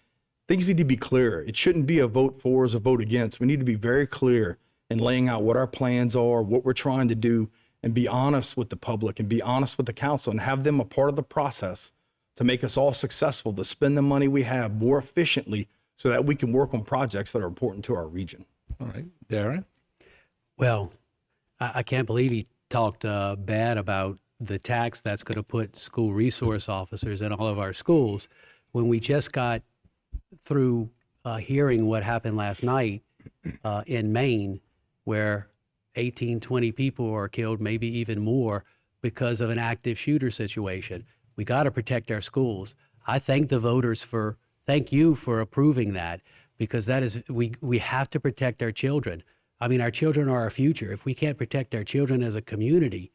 things need to be clear. It shouldn't be a vote for or a vote against. We need to be very clear in laying out what our plans are, what we're trying to do, and be honest with the public and be honest with the council and have them a part of the process to make us all successful, to spend the money we have more efficiently so that we can work on projects that are important to our region. All right, Darren? Well, I can't believe he talked bad about the tax that's going to put school resource officers in all of our schools when we just got through hearing what happened last night in Maine, where 18, 20 people are killed, maybe even more, because of an active shooter situation. We got to protect our schools. I thank the voters thank you for approving that, because that is, we have to protect our children. I mean, our children are our future. If we can't protect our children as a community,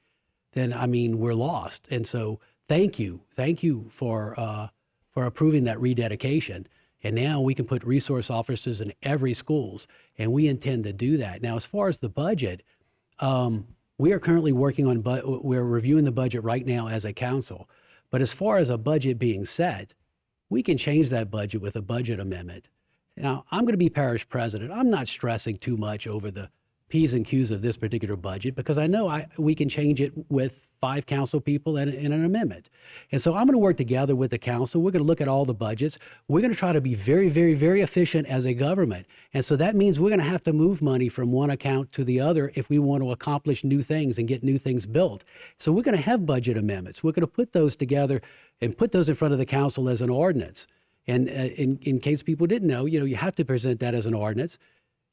then, I mean, we're lost. And so thank you for approving that rededication. And now we can put resource officers in every schools, and we intend to do that. Now, as far as the budget, we are currently working on, we're reviewing the budget right now as a council. But as far as a budget being set, we can change that budget with a budget amendment. Now, I'm going to be parish president. I'm not stressing too much over the P's and Q's of this particular budget, because I know we can change it with 5 council people and an amendment. And so I'm going to work together with the council. We're going to look at all the budgets. We're going to try to be very, very, very efficient as a government. And so that means we're going to have to move money from one account to the other if we want to accomplish new things and get new things built. So we're going to have budget amendments. We're going to put those together and put those in front of the council as an ordinance. And in case people didn't know, you have to present that as an ordinance.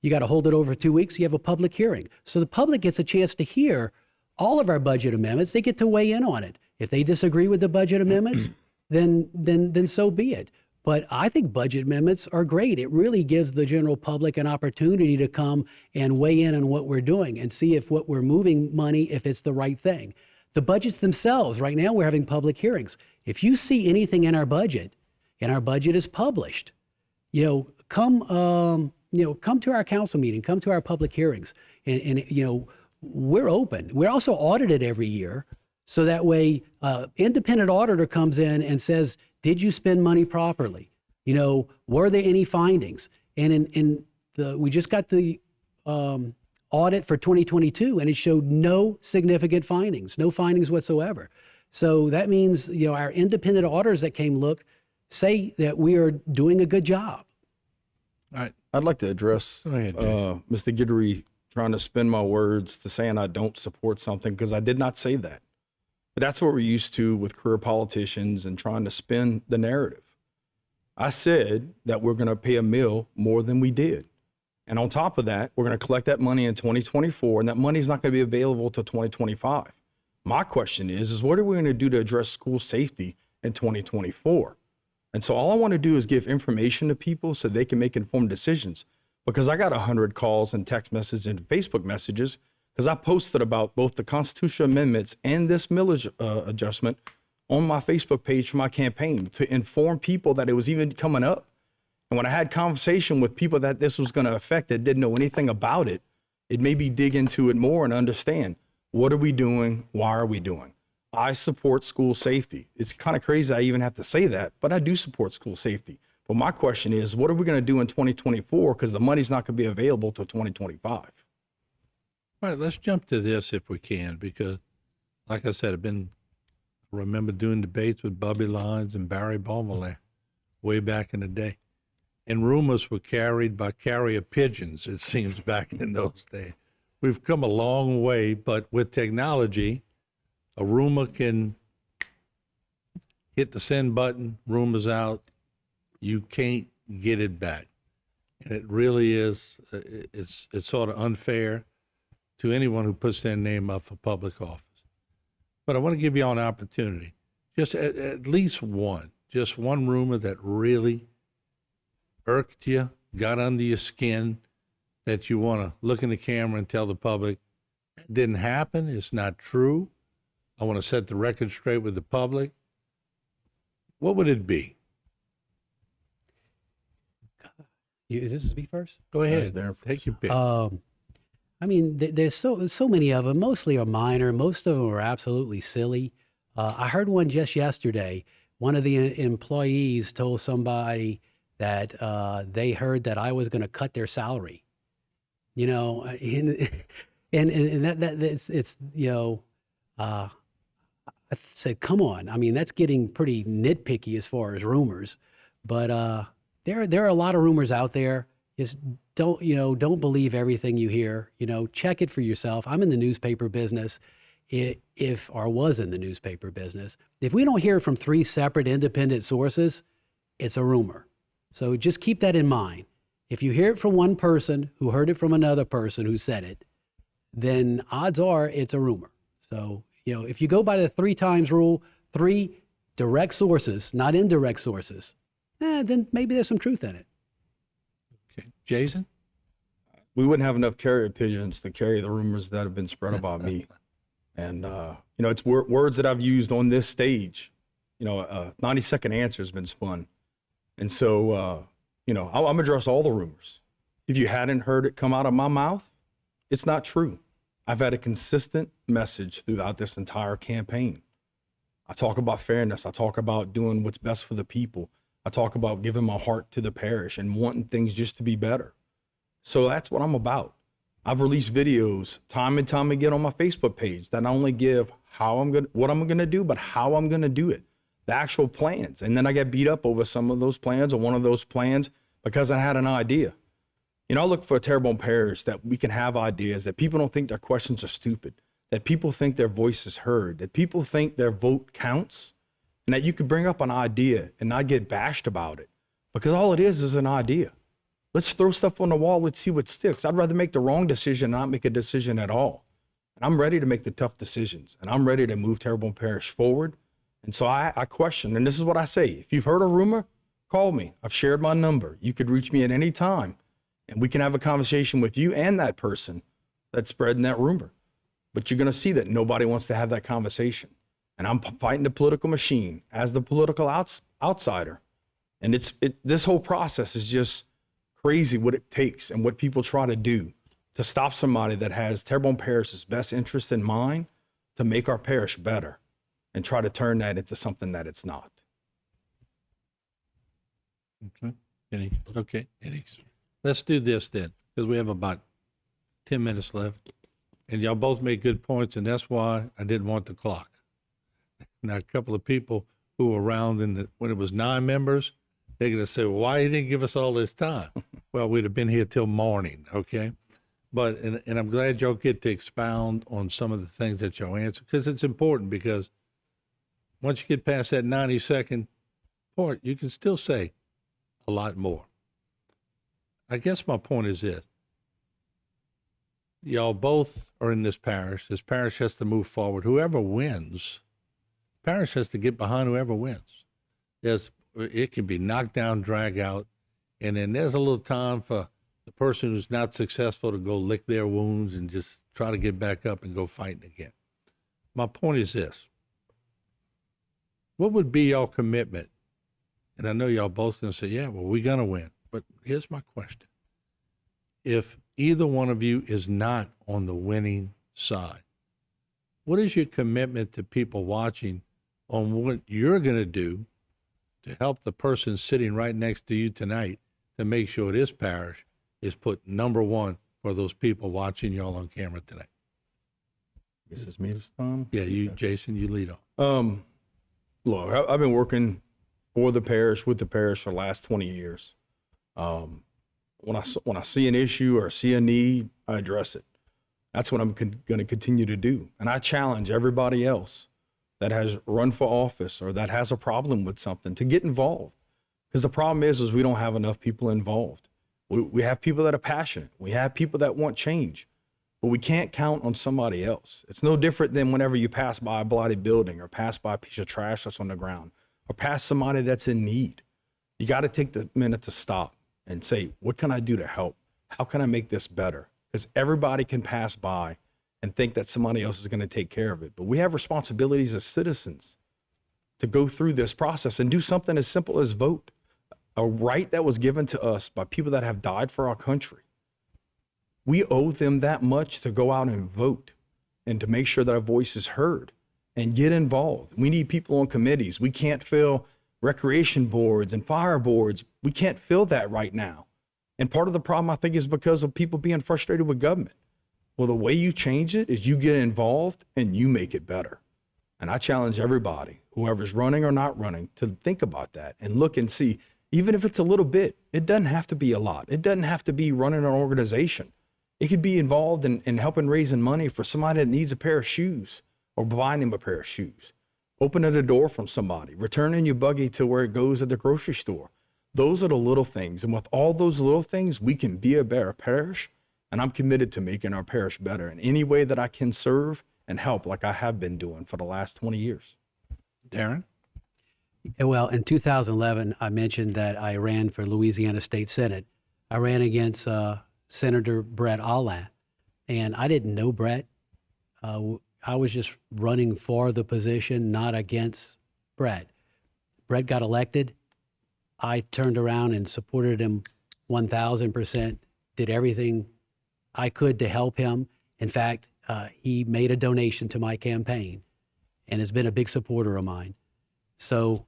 You got to hold it over 2 weeks. You have a public hearing. So the public gets a chance to hear all of our budget amendments. They get to weigh in on it. If they disagree with the budget amendments, then so be it. But I think budget amendments are great. It really gives the general public an opportunity to come and weigh in on what we're doing and see if what we're moving money, if it's the right thing. The budgets themselves, right now we're having public hearings. If you see anything in our budget, and our budget is published, come to our council meeting, come to our public hearings, and we're open. We're also audited every year, so that way independent auditor comes in and says, did you spend money properly? Were there any findings? And we just got the audit for 2022, and it showed no significant findings, no findings whatsoever. So that means, our independent auditors that came look say that we are doing a good job. All right. I'd like to address ahead, Mr. Guidry trying to spin my words to saying I don't support something, because I did not say that. But that's what we're used to with career politicians and trying to spin the narrative. I said that we're going to pay a mill more than we did. And on top of that, we're going to collect that money in 2024, and that money is not going to be available till 2025. My question is what are we going to do to address school safety in 2024? And so all I want to do is give information to people so they can make informed decisions, because I got 100 calls and text messages and Facebook messages because I posted about both the constitutional amendments and this millage adjustment on my Facebook page for my campaign to inform people that it was even coming up. And when I had conversation with people that this was going to affect that didn't know anything about it, it made me dig into it more and understand, what are we doing? Why are we doing? I support school safety. It's kind of crazy I even have to say that, but I do support school safety. But my question is, what are we going to do in 2024? Because the money's not going to be available till 2025. All right, let's jump to this if we can, because like I said, I remember doing debates with Bubby Lyons and Barry Beaumoulin way back in the day. And rumors were carried by carrier pigeons, it seems, back in those days. We've come a long way, but with technology, a rumor can hit the send button, rumor's out, you can't get it back. And it really is, it's sort of unfair to anyone who puts their name up for public office. But I want to give you all an opportunity, just at least one rumor that really irked you, got under your skin, that you want to look in the camera and tell the public, it didn't happen, it's not true. I want to set the record straight with the public. What would it be? Is this me first? Go ahead, take your pick. I mean, there's so many of them. Mostly are minor. Most of them are absolutely silly. I heard one just yesterday. One of the employees told somebody that they heard that I was going to cut their salary. You know, and that it's you know, I said, come on. I mean, that's getting pretty nitpicky as far as rumors. But there are a lot of rumors out there. Just don't believe everything you hear. You know, check it for yourself. I'm in the newspaper business. Was in the newspaper business. If we don't hear from 3 separate independent sources, it's a rumor. So just keep that in mind. If you hear it from one person who heard it from another person who said it, then odds are it's a rumor. So, you know, if you go by the 3 times rule, 3 direct sources, not indirect sources, then maybe there's some truth in it. Okay. Jason? We wouldn't have enough carrier pigeons to carry the rumors that have been spread about me. And, you know, it's words that I've used on this stage. You know, a 90-second answer has been spun. And so, you know, I'm going to address all the rumors. If you hadn't heard it come out of my mouth, it's not true. I've had a consistent message throughout this entire campaign. I talk about fairness. I talk about doing what's best for the people. I talk about giving my heart to the parish and wanting things just to be better. So that's what I'm about. I've released videos time and time again on my Facebook page that not only give what I'm going to do, but how I'm going to do it, the actual plans. And then I get beat up over some of those plans or one of those plans because I had an idea. You know, I look for a Terrebonne Parish that we can have ideas, that people don't think their questions are stupid, that people think their voice is heard, that people think their vote counts, and that you could bring up an idea and not get bashed about it, because all it is an idea. Let's throw stuff on the wall. Let's see what sticks. I'd rather make the wrong decision, not make a decision at all. And I'm ready to make the tough decisions, and I'm ready to move Terrebonne Parish forward. And so I question, and this is what I say. If you've heard a rumor, call me. I've shared my number. You could reach me at any time, and we can have a conversation with you and that person that's spreading that rumor. But you're going to see that nobody wants to have that conversation. And I'm fighting the political machine as the political outsider. And this whole process is just crazy what it takes and what people try to do to stop somebody that has Terrebonne Parish's best interest in mind to make our parish better and try to turn that into something that it's not. Okay. Let's do this then, because we have about 10 minutes left. And y'all both made good points, and that's why I didn't want the clock. Now, a couple of people who were around when it was 9 members, they're going to say, well, why you didn't give us all this time? Well, we'd have been here till morning, okay? But, and I'm glad y'all get to expound on some of the things that y'all answer, because it's important, because once you get past that 90-second part, you can still say, a lot more. I guess my point is this. Y'all both are in this parish. This parish has to move forward. Whoever wins, parish has to get behind whoever wins. It can be knocked down, drag out, and then there's a little time for the person who's not successful to go lick their wounds and just try to get back up and go fighting again. My point is this. What would be your commitment? And I know y'all both going to say, yeah, well, we're going to win. But here's my question. If either one of you is not on the winning side, what is your commitment to people watching on what you're going to do to help the person sitting right next to you tonight to make sure this parish is put number one for those people watching y'all on camera tonight? This is me this time? Yeah, you, Jason, you lead on. Look, I've been working for the parish, with the parish for the last 20 years. When I see an issue or see a need, I address it. That's what I'm going to continue to do. And I challenge everybody else that has run for office or that has a problem with something to get involved. Because the problem is we don't have enough people involved. We have people that are passionate. We have people that want change, but we can't count on somebody else. It's no different than whenever you pass by a blighted building or pass by a piece of trash that's on the ground or pass somebody that's in need. You got to take the minute to stop and say, what can I do to help? How can I make this better? Because everybody can pass by and think that somebody else is going to take care of it. But we have responsibilities as citizens to go through this process and do something as simple as vote. A right that was given to us by people that have died for our country. We owe them that much to go out and vote and to make sure that our voice is heard and get involved. We need people on committees. We can't fill recreation boards and fire boards. We can't fill that right now. And part of the problem, I think, is because of people being frustrated with government. Well, the way you change it is you get involved and you make it better. And I challenge everybody, whoever's running or not running, to think about that and look and see, even if it's a little bit, it doesn't have to be a lot. It doesn't have to be running an organization. It could be involved in helping raising money for somebody that needs a pair of shoes or buying them a pair of shoes. Opening a door from somebody, returning your buggy to where it goes at the grocery store. Those are the little things. And with all those little things, we can be a better parish. And I'm committed to making our parish better in any way that I can serve and help, like I have been doing for the last 20 years. Darren? Well, in 2011, I mentioned that I ran for Louisiana State Senate. I ran against Senator Brett Allain, and I didn't know Brett. I was just running for the position, not against Brett. Brett got elected. I turned around and supported him 1,000%, did everything I could to help him. In fact, he made a donation to my campaign and has been a big supporter of mine. So,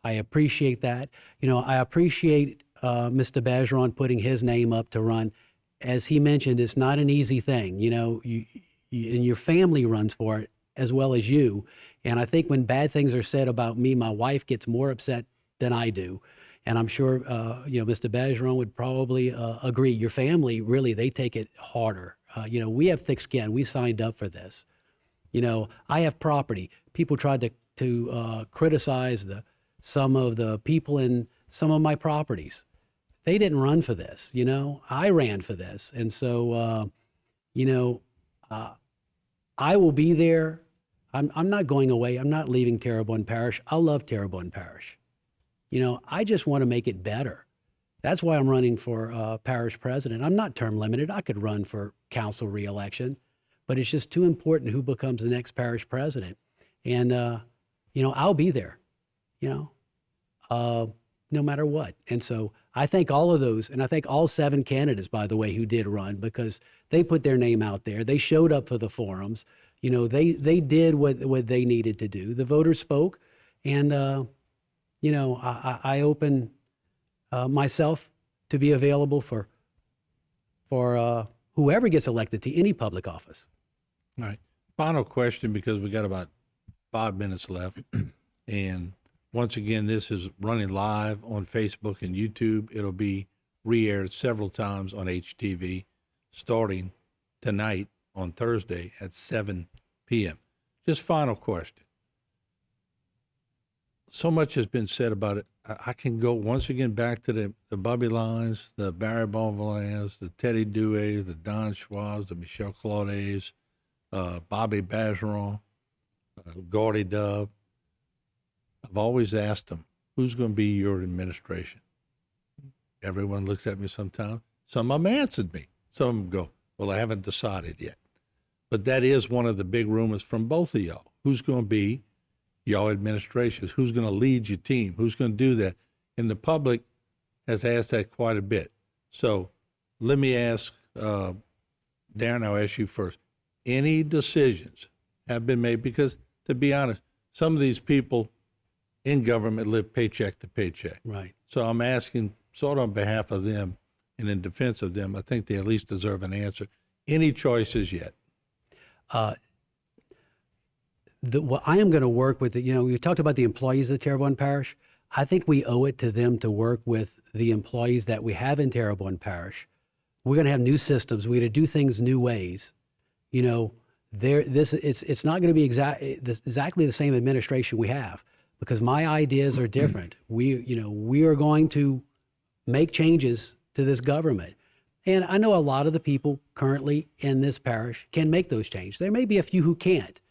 I appreciate that. I appreciate Mr. Bergeron putting his name up to run. As he mentioned, it's not an easy thing. You and your family runs for it as well as you. And I think when bad things are said about me, my wife gets more upset than I do. And I'm sure, Mr. Bergeron would probably agree. Your family, really, they take it harder. We have thick skin. We signed up for this. I have property. People tried to criticize some of the people in some of my properties. They didn't run for this. I ran for this. And so, I will be there. I'm not going away. I'm not leaving Terrebonne Parish. I love Terrebonne Parish. I just want to make it better. That's why I'm running for parish president. I'm not term limited. I could run for council reelection, but it's just too important who becomes the next parish president. And, I'll be there, no matter what. And so I thank all of those, and I thank all 7 candidates, by the way, who did run, because they put their name out there. They showed up for the forums. They did what they needed to do. The voters spoke, and, I open myself to be available for whoever gets elected to any public office. All right. Final question, because we got about 5 minutes left. And once again, this is running live on Facebook and YouTube. It'll be re-aired several times on HTV starting tonight on Thursday at 7 p.m. Just final question. so much has been said about it. I can go once again back to the Bobby Lines, the Barry Bonvillers, the Teddy Douay, the Don Schwabs, the Michel Claudes, Bobby Bergeron, Gordy Dove. I've always asked them, who's going to be your administration? Everyone looks at me sometimes. Some of them answered me. Some of them go, well, I haven't decided yet. But that is one of the big rumors from both of y'all. Who's going to be y'all administrations? Who's going to lead your team? Who's going to do that? And the public has asked that quite a bit. So let me ask, Darren, I'll ask you first. Any decisions have been made? Because to be honest, some of these people in government live paycheck to paycheck. Right. So I'm asking sort of on behalf of them and in defense of them. I think they at least deserve an answer. Any choices yet? What I am going to work with, we talked about the employees of Terrebonne Parish. I think we owe it to them to work with the employees that we have in Terrebonne Parish. We're going to have new systems. We're going to do things new ways. It's not going to be exactly the same administration we have, because my ideas are different. We are going to make changes to this government. And I know a lot of the people currently in this parish can make those changes. There may be a few who can't,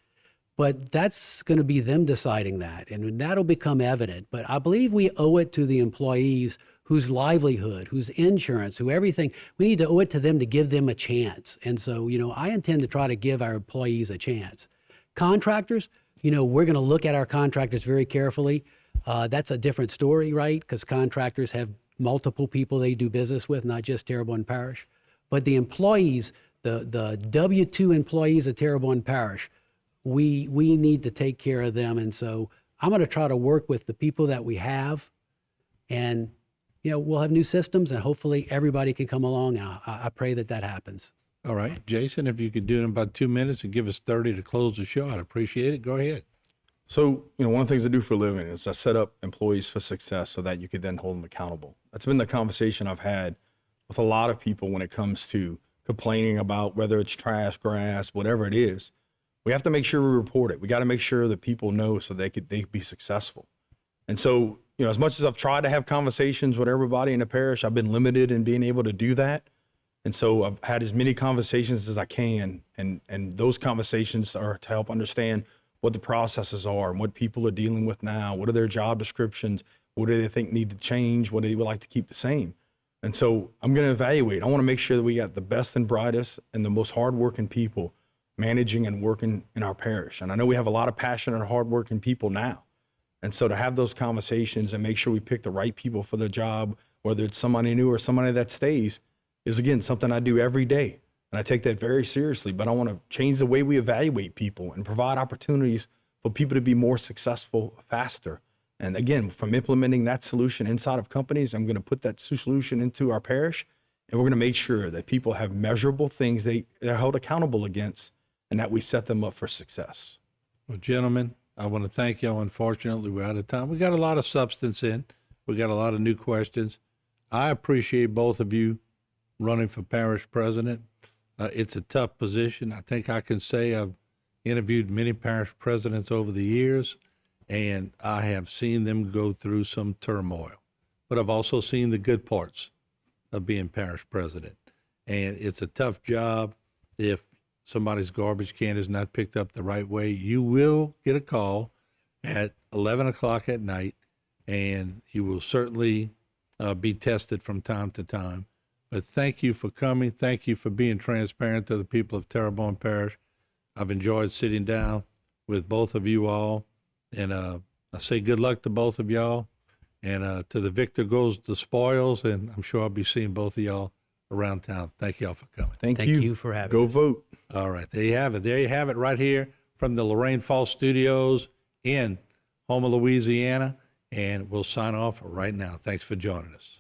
but that's going to be them deciding that, and that'll become evident. But I believe we owe it to the employees whose livelihood, whose insurance, who everything, we need to owe it to them to give them a chance. And so, I intend to try to give our employees a chance. Contractors, we're going to look at our contractors very carefully. That's a different story, right? Because contractors have multiple people they do business with, not just Terrebonne Parish. But the employees, the W-2 employees of Terrebonne Parish, we need to take care of them. And so I'm going to try to work with the people that we have, and we'll have new systems, and hopefully everybody can come along. I pray that happens. All right, Jason, if you could do it in about 2 minutes and give us 30 to close the show, I'd appreciate it. Go ahead. So, one of the things I do for a living is I set up employees for success so that you could then hold them accountable. That's been the conversation I've had with a lot of people when it comes to complaining about whether it's trash, grass, whatever it is. We have to make sure we report it. We got to make sure that people know so they could be successful. And so, as much as I've tried to have conversations with everybody in the parish, I've been limited in being able to do that. And so I've had as many conversations as I can, and those conversations are to help understand what the processes are and what people are dealing with now. What are their job descriptions? What do they think need to change? What do they would like to keep the same? And so I'm going to evaluate. I want to make sure that we got the best and brightest and the most hardworking people managing and working in our parish. And I know we have a lot of passionate, hardworking people now. And so to have those conversations and make sure we pick the right people for the job, whether it's somebody new or somebody that stays, is again something I do every day. And I take that very seriously, but I want to change the way we evaluate people and provide opportunities for people to be more successful faster. And again, from implementing that solution inside of companies, I'm going to put that solution into our parish, and we're going to make sure that people have measurable things they're held accountable against, and that we set them up for success. Well, gentlemen, I want to thank y'all. Unfortunately, we're out of time. We got a lot of substance in. We got a lot of new questions. I appreciate both of you running for parish president. It's a tough position. I think I can say I've interviewed many parish presidents over the years, and I have seen them go through some turmoil. But I've also seen the good parts of being parish president. And it's a tough job. If somebody's garbage can is not picked up the right way, you will get a call at 11 o'clock at night, and you will certainly be tested from time to time. But thank you for coming. Thank you for being transparent to the people of Terrebonne Parish. I've enjoyed sitting down with both of you all. And I say good luck to both of y'all. And to the victor goes the spoils. And I'm sure I'll be seeing both of y'all around town. Thank y'all for coming. Thank you for having us. Go vote. All right. There you have it. There you have it right here from the Lorraine Falls Studios in Houma, Louisiana. And we'll sign off right now. Thanks for joining us.